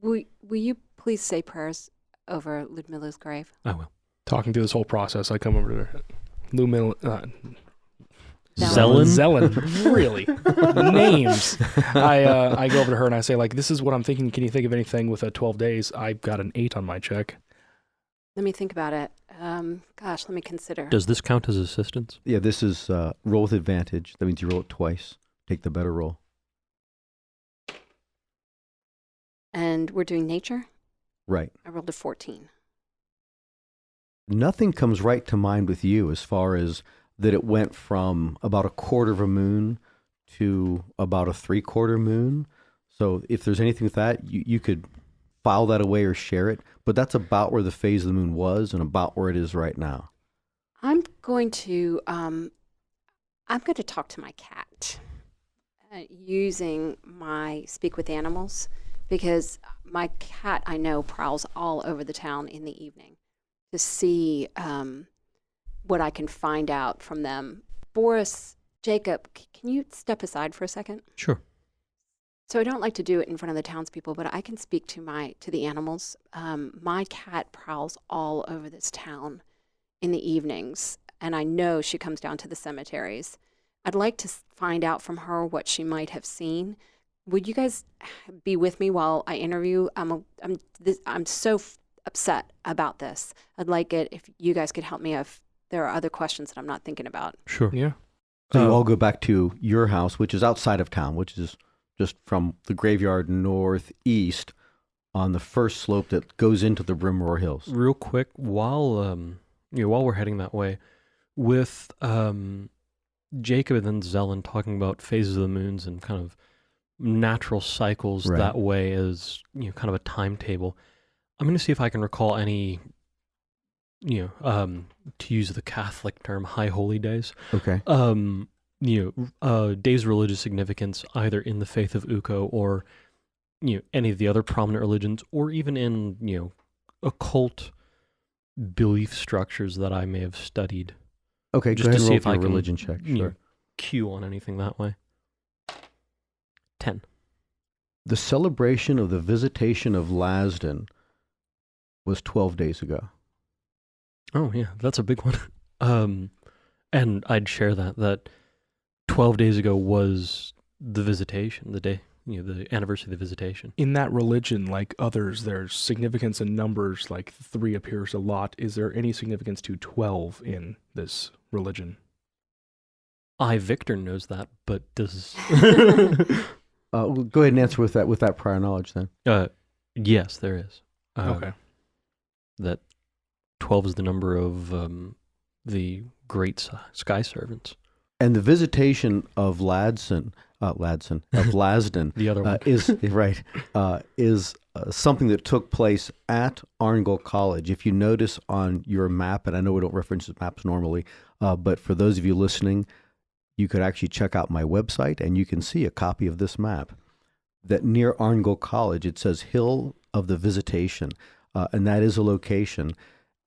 Will you please say prayers over Ludmila's grave?
I will.
Talking through this whole process, I come over to her. Lumil.
Zelen?
Zelen, really? Names. I go over to her and I say, this is what I'm thinking. Can you think of anything with 12 days? I've got an 8 on my check.
Let me think about it. Let me consider.
Does this count as assistance?
Yeah, this is roll with advantage. That means you roll it twice. Take the better roll.
And we're doing nature?
Right.
I rolled a 14.
Nothing comes right to mind with you as far as that it went from about a quarter of a moon to about a 3/4 moon. So if there's anything with that, you could file that away or share it. But that's about where the phase of the moon was and about where it is right now.
I'm going to talk to my cat using my speak with animals, because my cat, I know, prowls all over the town in the evening to see what I can find out from them. Boris, Jacob, can you step aside for a second?
Sure.
So I don't like to do it in front of the townspeople, but I can speak to the animals. My cat prowls all over this town in the evenings, and I know she comes down to the cemeteries. I'd like to find out from her what she might have seen. Would you guys be with me while I interview? I'm so upset about this. I'd like it if you guys could help me if there are other questions that I'm not thinking about.
Sure.
Yeah.
So you all go back to your house, which is outside of town, which is just from the graveyard northeast on the first slope that goes into the Brimroar Hills.
Real quick, while we're heading that way, with Jacob and then Zelen talking about phases of the moons and kind of natural cycles
Right.
that way as kind of a timetable, I'm going to see if I can recall any, to use the Catholic term, high holy days.
Okay.
Days of religious significance, either in the faith of Ukko or, any of the other prominent religions, or even in, occult belief structures that I may have studied.
Okay,
Just
go ahead
to
and
see
roll
if
for
I
your
can,
religion check. Sure.
Cue on anything that way. 10.
The celebration of the visitation of Lasden was 12 days ago.
Oh, yeah, that's a big one. And I'd share that 12 days ago was the visitation, the day, the anniversary of the visitation.
In that religion, like others, there's significance in numbers, like 3 appears a lot. Is there any significance to 12 in this religion?
Victor knows that, but does...
Go ahead and answer with that prior knowledge then.
Yes, there is.
Okay.
That 12 is the number of the great sky servants.
And the visitation of Lasden,
The other one.
is something that took place at Arngol College. If you notice on your map, and I know we don't reference maps normally, but for those of you listening, you could actually check out my website and you can see a copy of this map. That near Arngol College, it says Hill of the Visitation, and that is a location.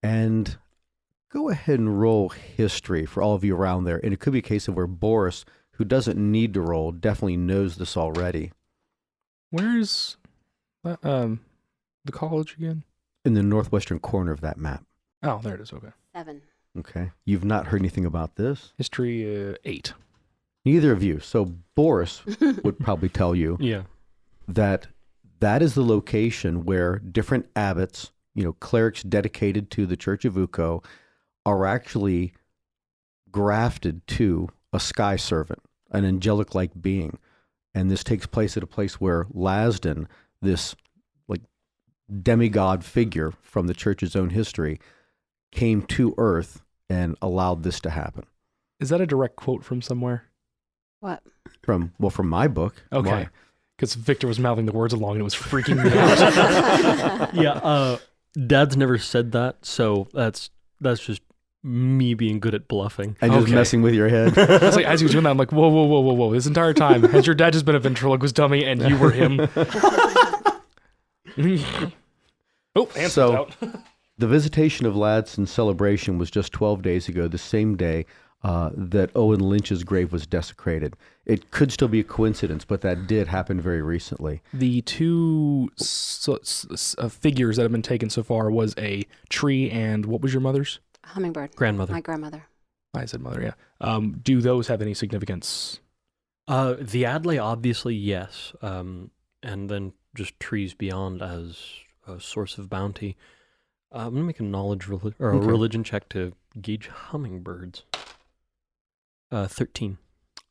And go ahead and roll history for all of you around there. And it could be a case of where Boris, who doesn't need to roll, definitely knows this already.
Where is the college again?
In the northwestern corner of that map.
Oh, there it is. Okay.
7.
Okay. You've not heard anything about this?
History 8.
Neither of you. So Boris would probably tell you
Yeah.
that is the location where different abbots, clerics dedicated to the Church of Ukko, are actually grafted to a sky servant, an angelic-like being. And this takes place at a place where Lasden, this demigod figure from the church's own history, came to Earth and allowed this to happen.
Is that a direct quote from somewhere?
What?
From my book.
Okay.
Why?
Because Victor was mouthing the words along and it was freaking me out.
Yeah, Dad's never said that, so that's just me being good at bluffing.
And just
Okay.
messing with your head.
It's like, as he was doing that, I'm like, whoa. This entire time, has your dad just been a ventriloquist dummy and you were him? Oh, answer's
So-
out.
The visitation of Ladsen's celebration was just 12 days ago, the same day that Owen Lynch's grave was desecrated. It could still be a coincidence, but that did happen very recently.
The two figures that have been taken so far was a tree and what was your mother's?
Hummingbird.
Grandmother.
My grandmother.
I said mother, yeah. Do those have any significance?
The Adlai, obviously, yes. And then just trees beyond as a source of bounty. I'm going to make a knowledge or a
Okay.
religion check to gauge hummingbirds. 13.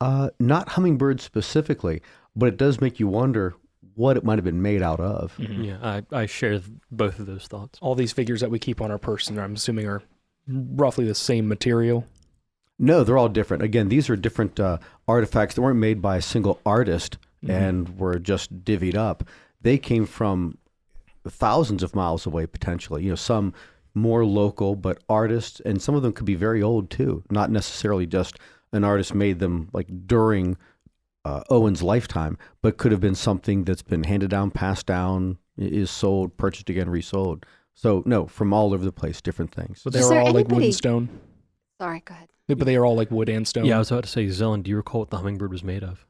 Not hummingbirds specifically, but it does make you wonder what it might have been made out of.
Mhm.
Yeah, I share both of those thoughts.
All these figures that we keep on our person, I'm assuming, are roughly the same material.
No, they're all different. Again, these are different artifacts that weren't made by a single artist
Mhm.
and were just divvied up. They came from thousands of miles away, potentially. Some more local, but artists, and some of them could be very old too. Not necessarily just an artist made them during Owen's lifetime, but could have been something that's been handed down, passed down, is sold, purchased again, resold. So no, from all over the place, different things.
But they
Is
are
there
all like wood
anybody-
and stone.
Sorry, go ahead.
But they are all like wood and stone.
Yeah, I was about to say, Zelen, do you recall what the hummingbird was made of?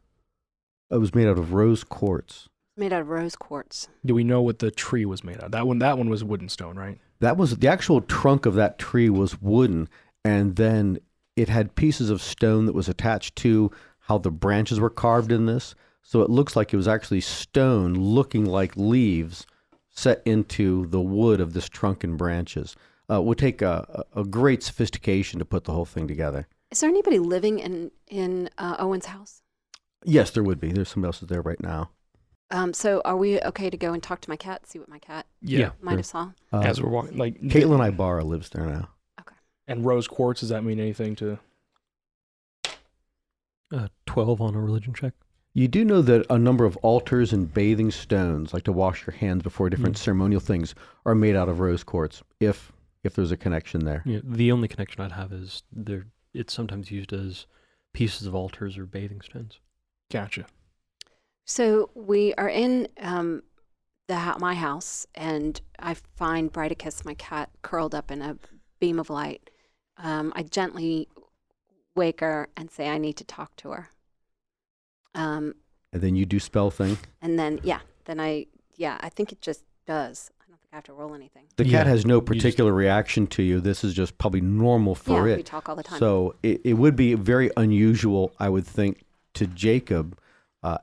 It was made out of rose quartz.
Made out of rose quartz.
Do we know what the tree was made of? That one was wood and stone, right?
That was the actual trunk of that tree was wooden, and then it had pieces of stone that was attached to how the branches were carved in this. So it looks like it was actually stone looking like leaves set into the wood of this trunk and branches. Would take a great sophistication to put the whole thing together.
Is there anybody living in Owen's house?
Yes, there would be. There's somebody else there right now.
So are we okay to go and talk to my cat, see what my cat
Yeah.
might have saw?
As we're walking, like
Caitlin Ibarra lives there now.
and rose quartz. Does that mean anything to?
12 on a religion check.
You do know that a number of altars and bathing stones, like to wash your hands before different ceremonial things, are made out of rose quartz, if there's a connection there.
Yeah, the only connection I'd have is it's sometimes used as pieces of altars or bathing stones.
Gotcha.
So we are in my house, and I find Brightacus, my cat, curled up in a beam of light. I gently wake her and say I need to talk to her.
And then you do spell thing.
And then I think it just does. I don't think I have to roll anything.
The
Yeah,
cat has no
you just-
particular reaction to you. This is just probably normal for
yeah,
it.
we talk all the time.
So it would be very unusual, I would think, to Jacob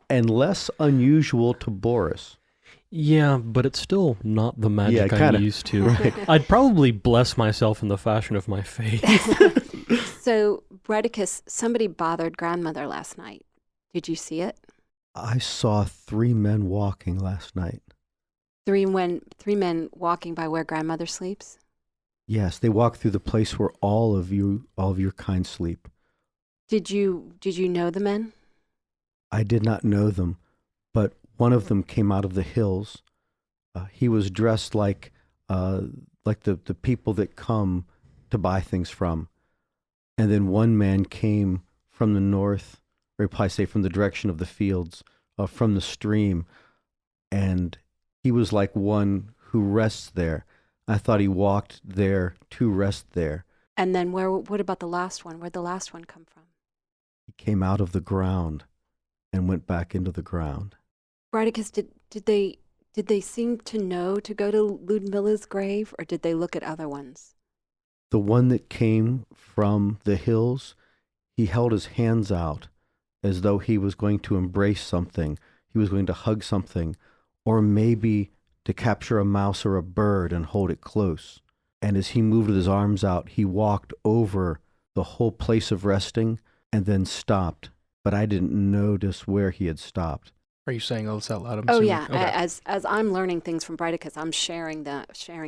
and less unusual to Boris.
Yeah, but it's still not the magic I'm
kinda.
used to. I'd probably bless myself in the fashion of my faith.
So, Bredicus, somebody bothered grandmother last night. Did you see it?
I saw 3 men walking last night.
Three men walking by where grandmother sleeps?
Yes, they walked through the place where all of your kind sleep.
Did you know the men?
I did not know them, but one of them came out of the hills. He was dressed like the people that come to buy things from. And then one man came from the north, or probably say from the direction of the fields, from the stream, and he was like one who rests there. I thought he walked there to rest there.
And then what about the last one? Where'd the last one come from?
He came out of the ground and went back into the ground.
Bridicus, did they seem to know to go to Ludmilla's grave, or did they look at other ones?
The one that came from the hills, he held his hands out as though he was going to embrace something. He was going to hug something, or maybe to capture a mouse or a bird and hold it close. And as he moved with his arms out, he walked over the whole place of resting and then stopped. But I didn't notice where he had stopped.
Are you saying all this out loud? I'm
Oh
assuming?
yeah,
Okay.
as I'm learning things from Bridicus, I'm sharing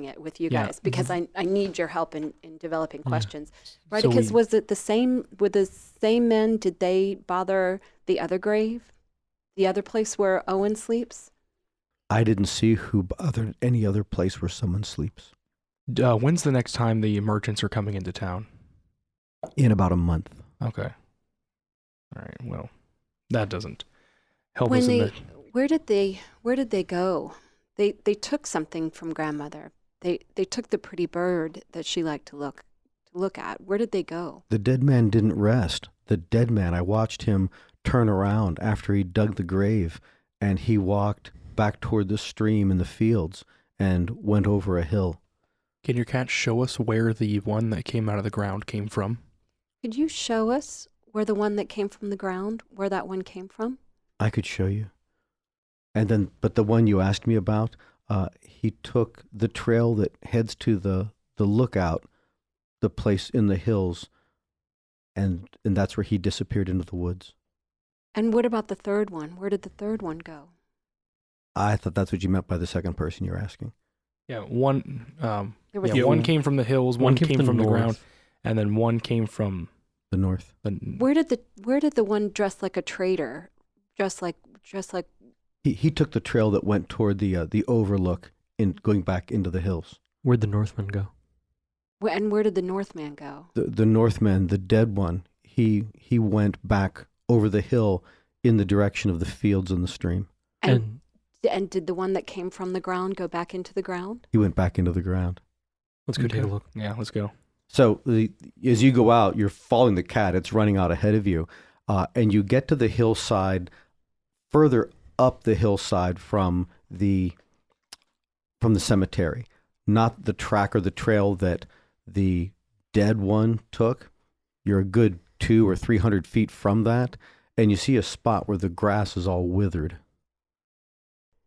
it with you
Yeah.
guys because I need your help in developing questions.
So
Bridicus, was it the same? Were the same men? Did they bother the other grave, the other place where Owen sleeps?
I didn't see who bothered any other place where someone sleeps.
When's the next time the merchants are coming into town?
In about a month.
Okay. All right. Well, that doesn't help
When
us in
they,
the...
where did they go? They took something from grandmother. They took the pretty bird that she liked to look at. Where did they go?
The dead man didn't rest. The dead man, I watched him turn around after he dug the grave, and he walked back toward the stream in the fields and went over a hill.
Can your cat show us where the one that came out of the ground came from?
Could you show us where the one that came from the ground, where that one came from?
I could show you. And then, but the one you asked me about, he took the trail that heads to the lookout, the place in the hills, and that's where he disappeared into the woods.
And what about the third one? Where did the third one go?
I thought that's what you meant by the second person you're asking.
Yeah, one
There was
one came from the hills, one came from the
north.
ground, and then one came from
The north.
the...
Where did the one dressed like a trader, dressed like
He took the trail that went toward the overlook in going back into the hills.
Where'd the Northmen go?
and where did the Northman go?
The Northman, the dead one, he went back over the hill in the direction of the fields and the stream.
And did the one that came from the ground go back into the ground?
He went back into the ground.
Let's go take a look.
Yeah, let's go.
So as you go out, you're following the cat. It's running out ahead of you, and you get to the hillside, further up the hillside from the cemetery, not the track or the trail that the dead one took. You're a good 200 or 300 feet from that, and you see a spot where the grass is all withered.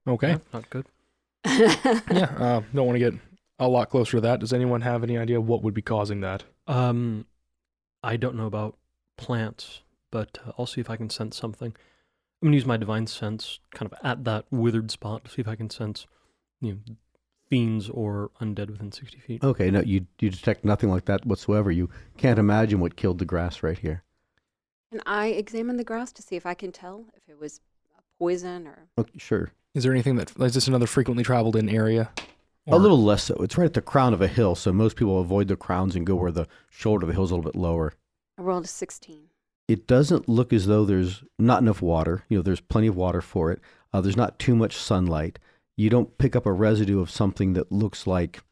Okay.
Yeah, not good.
Yeah, don't want to get a lot closer to that. Does anyone have any idea what would be causing that?
I don't know about plants, but I'll see if I can sense something. I'm going to use my divine sense kind of at that withered spot to see if I can sense, fiends or undead within 60 feet.
Okay, no, you detect nothing like that whatsoever. You can't imagine what killed the grass right here.
And I examined the grass to see if I can tell if it was a poison or...
Okay, sure.
Is there anything is this another frequently traveled in area?
A little less so. It's right at the crown of a hill, so most people avoid the crowns and go where the shoulder of the hill is a little bit lower.
I rolled a 16.
It doesn't look as though there's not enough water. There's plenty of water for it. There's not too much sunlight. You don't pick up a residue of something that looks like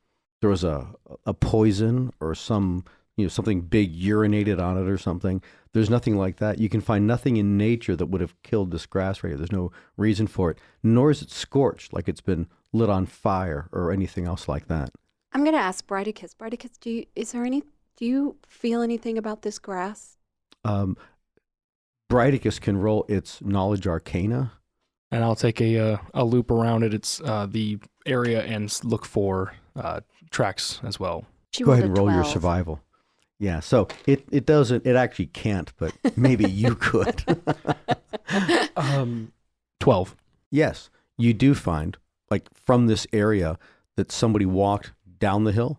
there was a poison or something big urinated on it or something. There's nothing like that. You can find nothing in nature that would have killed this grass right here. There's no reason for it. Nor is it scorched like it's been lit on fire or anything else like that.
I'm going to ask Bridicus. Bridicus, do you feel anything about this grass?
Brydicus can roll its knowledge arcana.
And I'll take a loop around it. It's the area and look for tracks as well.
She
Go ahead
rolled
and
a
roll your
12.
survival. Yeah, so it doesn't, it actually can't, but maybe you could.
12.
Yes, you do find, like from this area, that somebody walked down the hill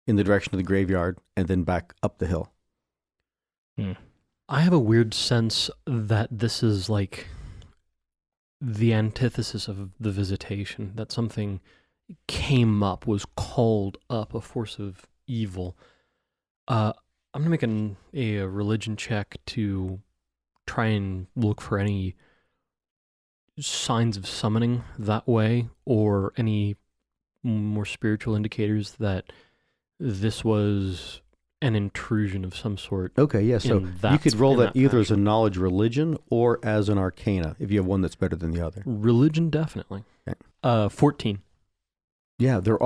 in the direction of the graveyard and then back up the hill.
I have a weird sense that this is like the antithesis of the visitation, that something came up, was called up, a force of evil. I'm going to make a religion check to try and look for any signs of summoning that way, or any more spiritual indicators that this was an intrusion of some sort.
Okay, yeah, so you could roll
in
that either as a
fashion.
knowledge religion or as an arcana, if you have one that's better than the other.
Religion, definitely.
Okay.
14.
Yeah, there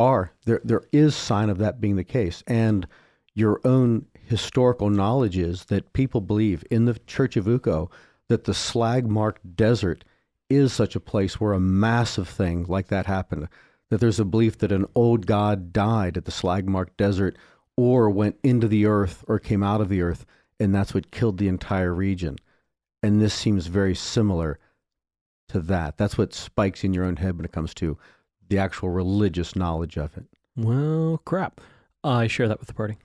is sign of that being the case. And your own historical knowledge is that people believe in the Church of Ukko that the slag-marked desert is such a place where a massive thing like that happened. That there's a belief that an old god died at the slag-marked desert or went into the earth or came out of the earth, and that's what killed the entire region. And this seems very similar to that. That's what spikes in your own head when it comes to the actual religious knowledge of it.
Well, crap. I share that with the party.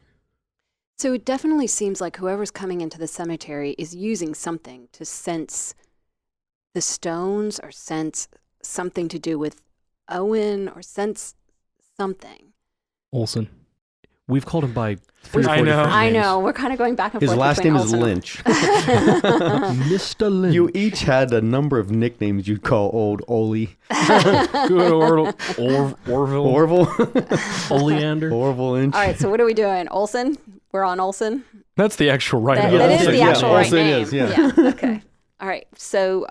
So it definitely seems like whoever's coming into the cemetery is using something to sense the stones, or sense something to do with Owen, or sense something.
Olsen.
We've called him by 3 or 4
I know.
different
I
names.
know. We're kind of going back and
His
forth.
last
between
name is
Olsen and-
Lynch.
Mr. Lynch.
You each had a number of nicknames you'd call old Oli.
Good Orville.
Orville.
Oleander.
Orville Lynch.
All right, so what are we doing? Olsen? We're on Olsen?
That's the actual right
That,
name.
that is
Olsen,
the
yeah,
actual right
Olsen
name.
is, yeah.
Okay. All right. So,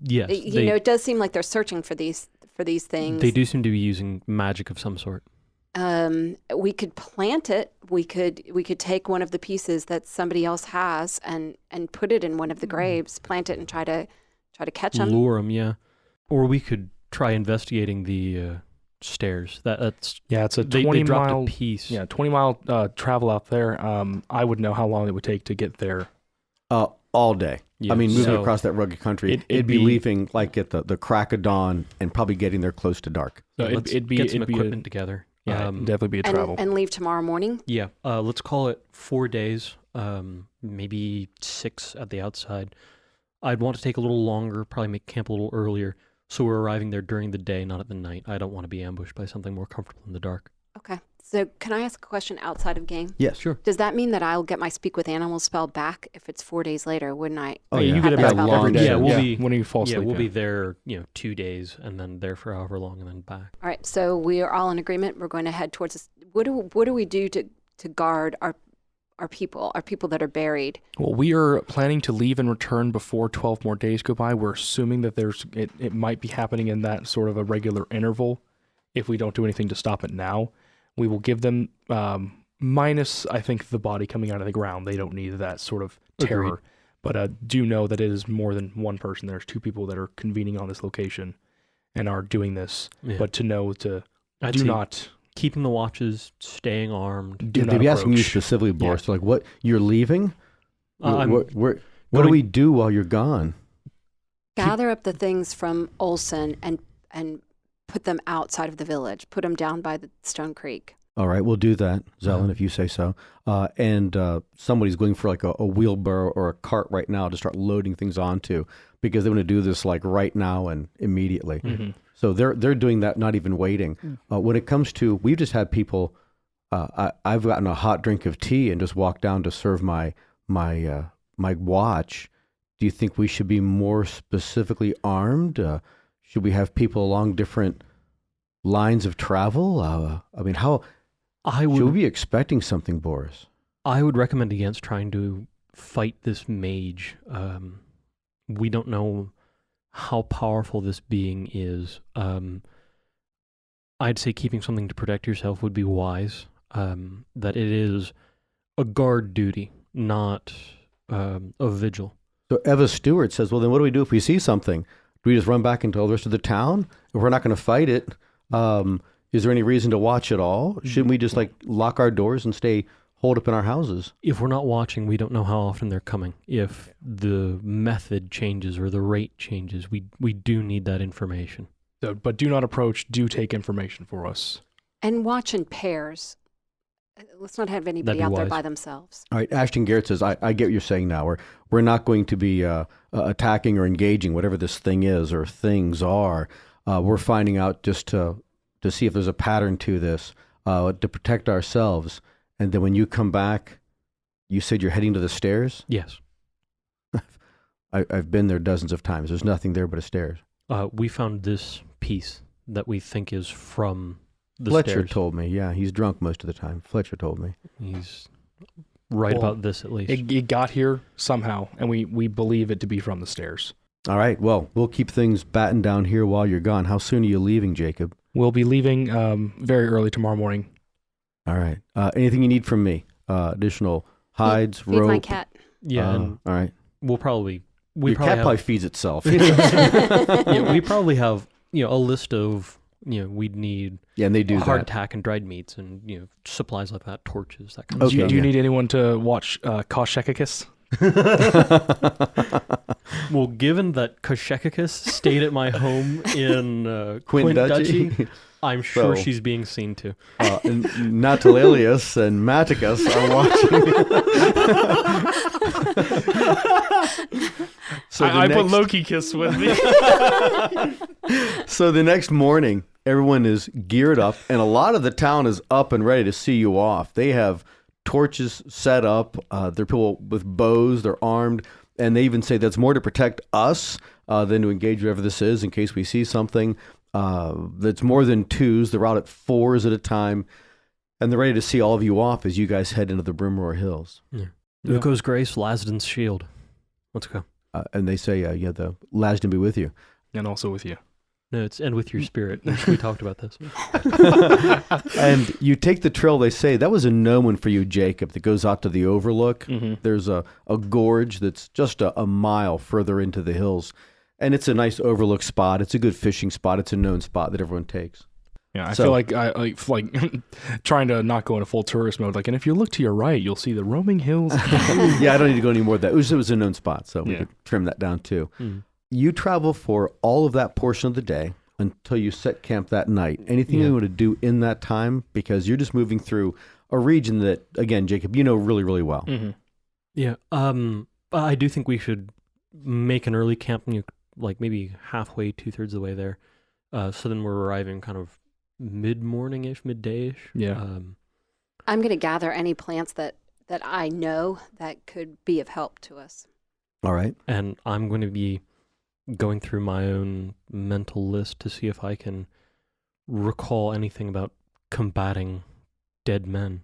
Yes.
you know, it does seem like they're searching for these things.
They do seem to be using magic of some sort.
We could plant it. We could take one of the pieces that somebody else has and put it in one of the graves, plant it, and try to catch them.
Lure them, yeah. Or we could try investigating the stairs. That's
Yeah, it's a
they
20
dropped
mile
a piece.
Yeah, 20-mile travel out there. I would know how long it would take to get there.
All day.
Yeah,
I mean, moving
so
across that rugged country,
it'd
it'd be
be-
leaving like at the crack of dawn and probably getting there close to dark.
So
let's
it'd be
get some
it'd be
equipment together.
it'd definitely be a travel.
and leave tomorrow morning.
Yeah, let's call it 4 days, maybe 6 at the outside. I'd want to take a little longer, probably make camp a little earlier, so we're arriving there during the day, not at the night. I don't want to be ambushed by something more comfortable in the dark.
Okay. So can I ask a question outside of game?
Yes.
Sure.
Does that mean that I'll get my speak with animals spell back if it's 4 days later? Wouldn't I?
Oh,
Yeah,
yeah.
you get it
Have
back
that
every
long
day.
Yeah, we'll be-
when you fall asleep.
Yeah, we'll be there, 2 days, and then there for however long, and then back.
All right. So we are all in agreement. We're going to head towards this. What do we do to guard our people that are buried?
Well, we are planning to leave and return before 12 more days go by. We're assuming that it might be happening in that sort of a regular interval. If we don't do anything to stop it now, we will give them minus, I think, the body coming out of the ground. They don't need that sort of terror.
Agreed.
But do know that it is more than one person. There's 2 people that are convening on this location and are doing this.
Yeah.
But to know to
I'd
do
say
not
keeping the watches, staying armed.
do
They'd
not
be asking you
approach.
specifically, Boris, like, what, you're leaving?
I'm
What do
going-
we do while you're gone?
Gather up the things from Olsen and put them outside of the village. Put them down by the Stone Creek.
All right, we'll do that, Zelen, if you say so. And somebody's going for like a wheelbarrow or a cart right now to start loading things onto, because they want to do this like right now and immediately.
Mhm.
So they're doing that, not even waiting. When it comes to, we've just had people. I've gotten a hot drink of tea and just walked down to serve my watch. Do you think we should be more specifically armed? Should we have people along different lines of travel? I mean, how should we be expecting something, Boris?
I would recommend against trying to fight this mage. We don't know how powerful this being is. I'd say keeping something to protect yourself would be wise. That it is a guard duty, not a vigil.
So Eva Stewart says, well, then what do we do if we see something? Do we just run back and tell the rest of the town? If we're not going to fight it, is there any reason to watch at all? Shouldn't we just like lock our doors and stay holed up in our houses?
If we're not watching, we don't know how often they're coming. If the method changes or the rate changes, we do need that information.
So, but do not approach, do take information for us.
And watch in pairs. Let's not have anybody
That'd be
out there
wise.
by themselves.
All right, Ashton Garrett says, I get what you're saying now. We're not going to be attacking or engaging whatever this thing is or things are. We're finding out just to see if there's a pattern to this, to protect ourselves. And then when you come back, you said you're heading to the stairs?
Yes.
I've been there dozens of times. There's nothing there but a stairs.
We found this piece that we think is from the
Fletcher
stairs.
told me. Yeah, he's drunk most of the time. Fletcher told me.
He's right
Well,
about this at least.
It got here somehow, and we believe it to be from the stairs.
All right, well, we'll keep things battened down here while you're gone. How soon are you leaving, Jacob?
We'll be leaving very early tomorrow morning.
All right. Anything you need from me? Additional hides,
Feed
rope?
my cat.
Yeah, and
all right.
we'll probably
Your cat
have,
probably feeds itself.
yeah, we probably have a list of we'd need
Yeah, and they do
hardtack and dried meats and supplies like that, torches, that kind
Okay.
of stuff.
Do you
yeah.
need anyone to watch Koshekikis?
Well, given that Koshekikis stayed at my home in
Quint Duchy.
Duchy, I'm sure
So-
she's being seen to.
And Natalelius and Maticus are watching. So the next-
Loki Kiss with me.
So the next morning, everyone is geared up, and a lot of the town is up and ready to see you off. They have torches set up. They're people with bows. They're armed, and they even say that's more to protect us than to engage whatever this is in case we see something that's more than twos. They're out at fours at a time, and they're ready to see all of you off as you guys head into the Brimroar Hills.
Yeah.
Uko's Grace, Lasden's Shield. Let's go.
And they say, yeah, the Lasden be with you.
And also with you.
No, it's and with your spirit. We talked about this.
And you take the trail, they say, that was a known one for you, Jacob, that goes out to the overlook.
Mm-hmm.
There's a gorge that's just a mile further into the hills. And it's a nice overlook spot. It's a good fishing spot. It's a known spot that everyone takes.
Yeah, I
So-
feel like like trying to not go into full tourist mode. Like, and if you look to your right, you'll see the roaming hills.
Yeah, I don't need to go any more of that. It was a known spot, so we
Yeah.
could trim that down too.
Mm.
You travel for all of that portion of the day until you set camp that night. Anything
Yeah.
you want to do in that time? Because you're just moving through a region that, again, Jacob, you know really, really well.
Mm-hmm.
Yeah. I do think we should make an early camp, like maybe halfway, 2/3 of the way there. So then we're arriving kind of mid-morning-ish, midday-ish.
Yeah.
I'm going to gather any plants that I know that could be of help to us.
All right.
And I'm going to be going through my own mental list to see if I can recall anything about combating dead men.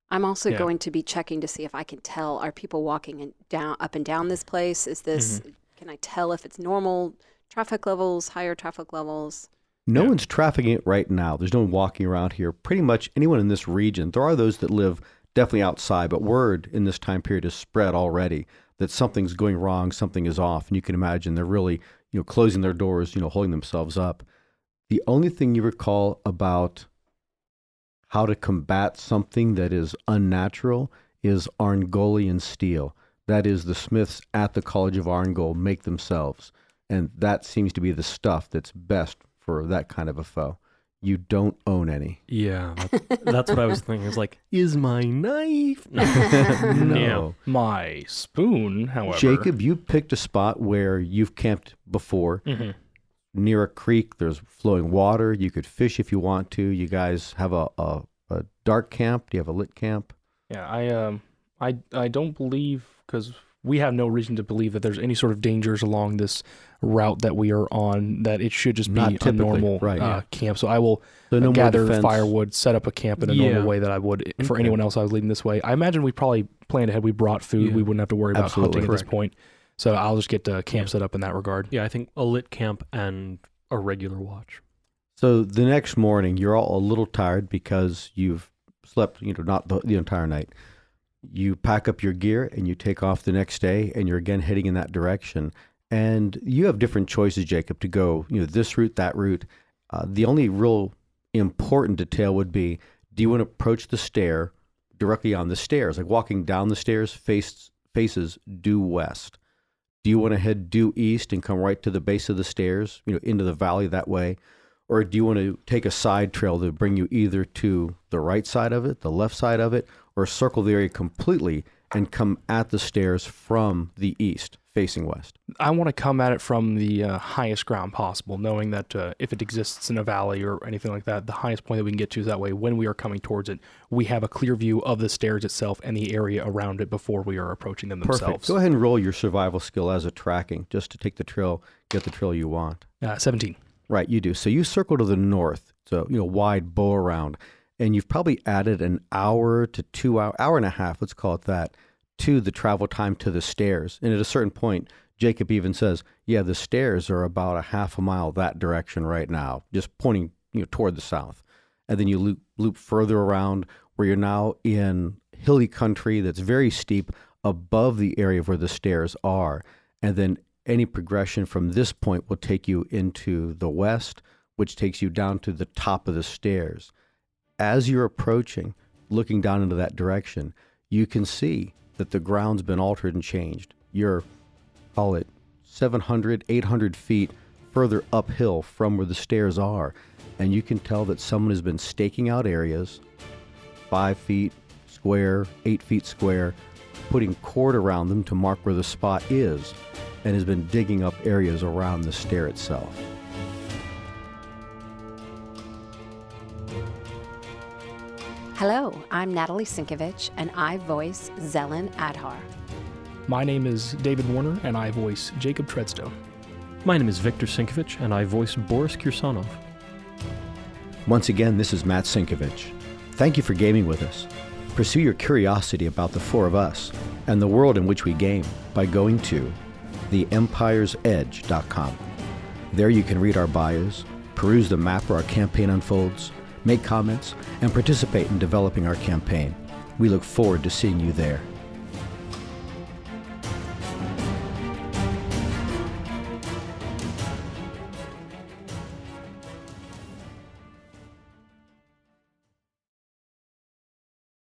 I'm also
Yeah.
going to be checking to see if I can tell, are people walking up and down this place? Is this, can I tell if it's normal traffic levels, higher traffic levels?
No
Yeah.
one's trafficking it right now. There's no one walking around here. Pretty much anyone in this region. There are those that live definitely outside, but word in this time period is spread already that something's going wrong, something is off, and you can imagine they're really, closing their doors, holding themselves up. The only thing you recall about how to combat something that is unnatural is Arngolian steel. That is the smiths at the College of Arngol make themselves, and that seems to be the stuff that's best for that kind of a foe. You don't own any.
Yeah, that's what I was thinking. It's like, is my knife? No.
No.
My spoon, however.
Jacob, you picked a spot where you've camped before.
Mhm.
Near a creek, there's flowing water. You could fish if you want to. You guys have a dark camp. Do you have a lit camp?
Yeah, I don't believe, because we have no reason to believe that there's any sort of dangers along this route that we are on, that it should just be
Not
a
typically,
normal
right, yeah.
camp. So I will
So no more
gather
defense.
firewood, set up a camp in a
Yeah.
normal way that I would for
Okay.
anyone else I was leading this way. I imagine we probably planned ahead. We brought food.
Yeah.
We wouldn't have to worry about
Absolutely.
hunting at this
Correct.
point. So I'll just get the camp
Yeah.
set up in that regard.
Yeah, I think a lit camp and a regular watch.
So the next morning, you're all a little tired because you've slept, not the entire night. You pack up your gear and you take off the next day, and you're again heading in that direction. And you have different choices, Jacob, to go, this route, that route. The only real important detail would be, do you want to approach the stair directly on the stairs, like walking down the stairs faces due west? Do you want to head due east and come right to the base of the stairs, into the valley that way? Or do you want to take a side trail to bring you either to the right side of it, the left side of it, or circle the area completely and come at the stairs from the east, facing west?
I want to come at it from the highest ground possible, knowing that if it exists in a valley or anything like that, the highest point that we can get to is that way when we are coming towards it, we have a clear view of the stairs itself and the area around it before we are approaching them themselves.
Perfect. Go ahead and roll your survival skill as a tracking, just to take the trail, get the trail you want.
17.
Right, you do. So you circle to the north, so wide bow around, and you've probably added an hour to 2 hour, hour and a half, let's call it that, to the travel time to the stairs. And at a certain point, Jacob even says, yeah, the stairs are about a half a mile that direction right now, just pointing toward the south. And then you loop further around where you're now in hilly country that's very steep above the area where the stairs are. And then any progression from this point will take you into the west, which takes you down to the top of the stairs. As you're approaching, looking down into that direction, you can see that the ground's been altered and changed. You're, call it 700, 800 feet further uphill from where the stairs are. And you can tell that someone has been staking out areas, 5 feet square, 8 feet square, putting cord around them to mark where the spot is, and has been digging up areas around the stair itself.
Hello, I'm Natalie Sinkovich, and I voice Zelen Adhar.
My name is David Warner, and I voice Jacob Treadstone.
My name is Victor Sinkovich, and I voice Boris Kirsanov.
Once again, this is Matt Sinkovich. Thank you for gaming with us. Pursue your curiosity about the four of us and the world in which we game by going to theempires.edge.com. There you can read our bios, peruse the map where our campaign unfolds, make comments, and participate in developing our campaign. We look forward to seeing you there.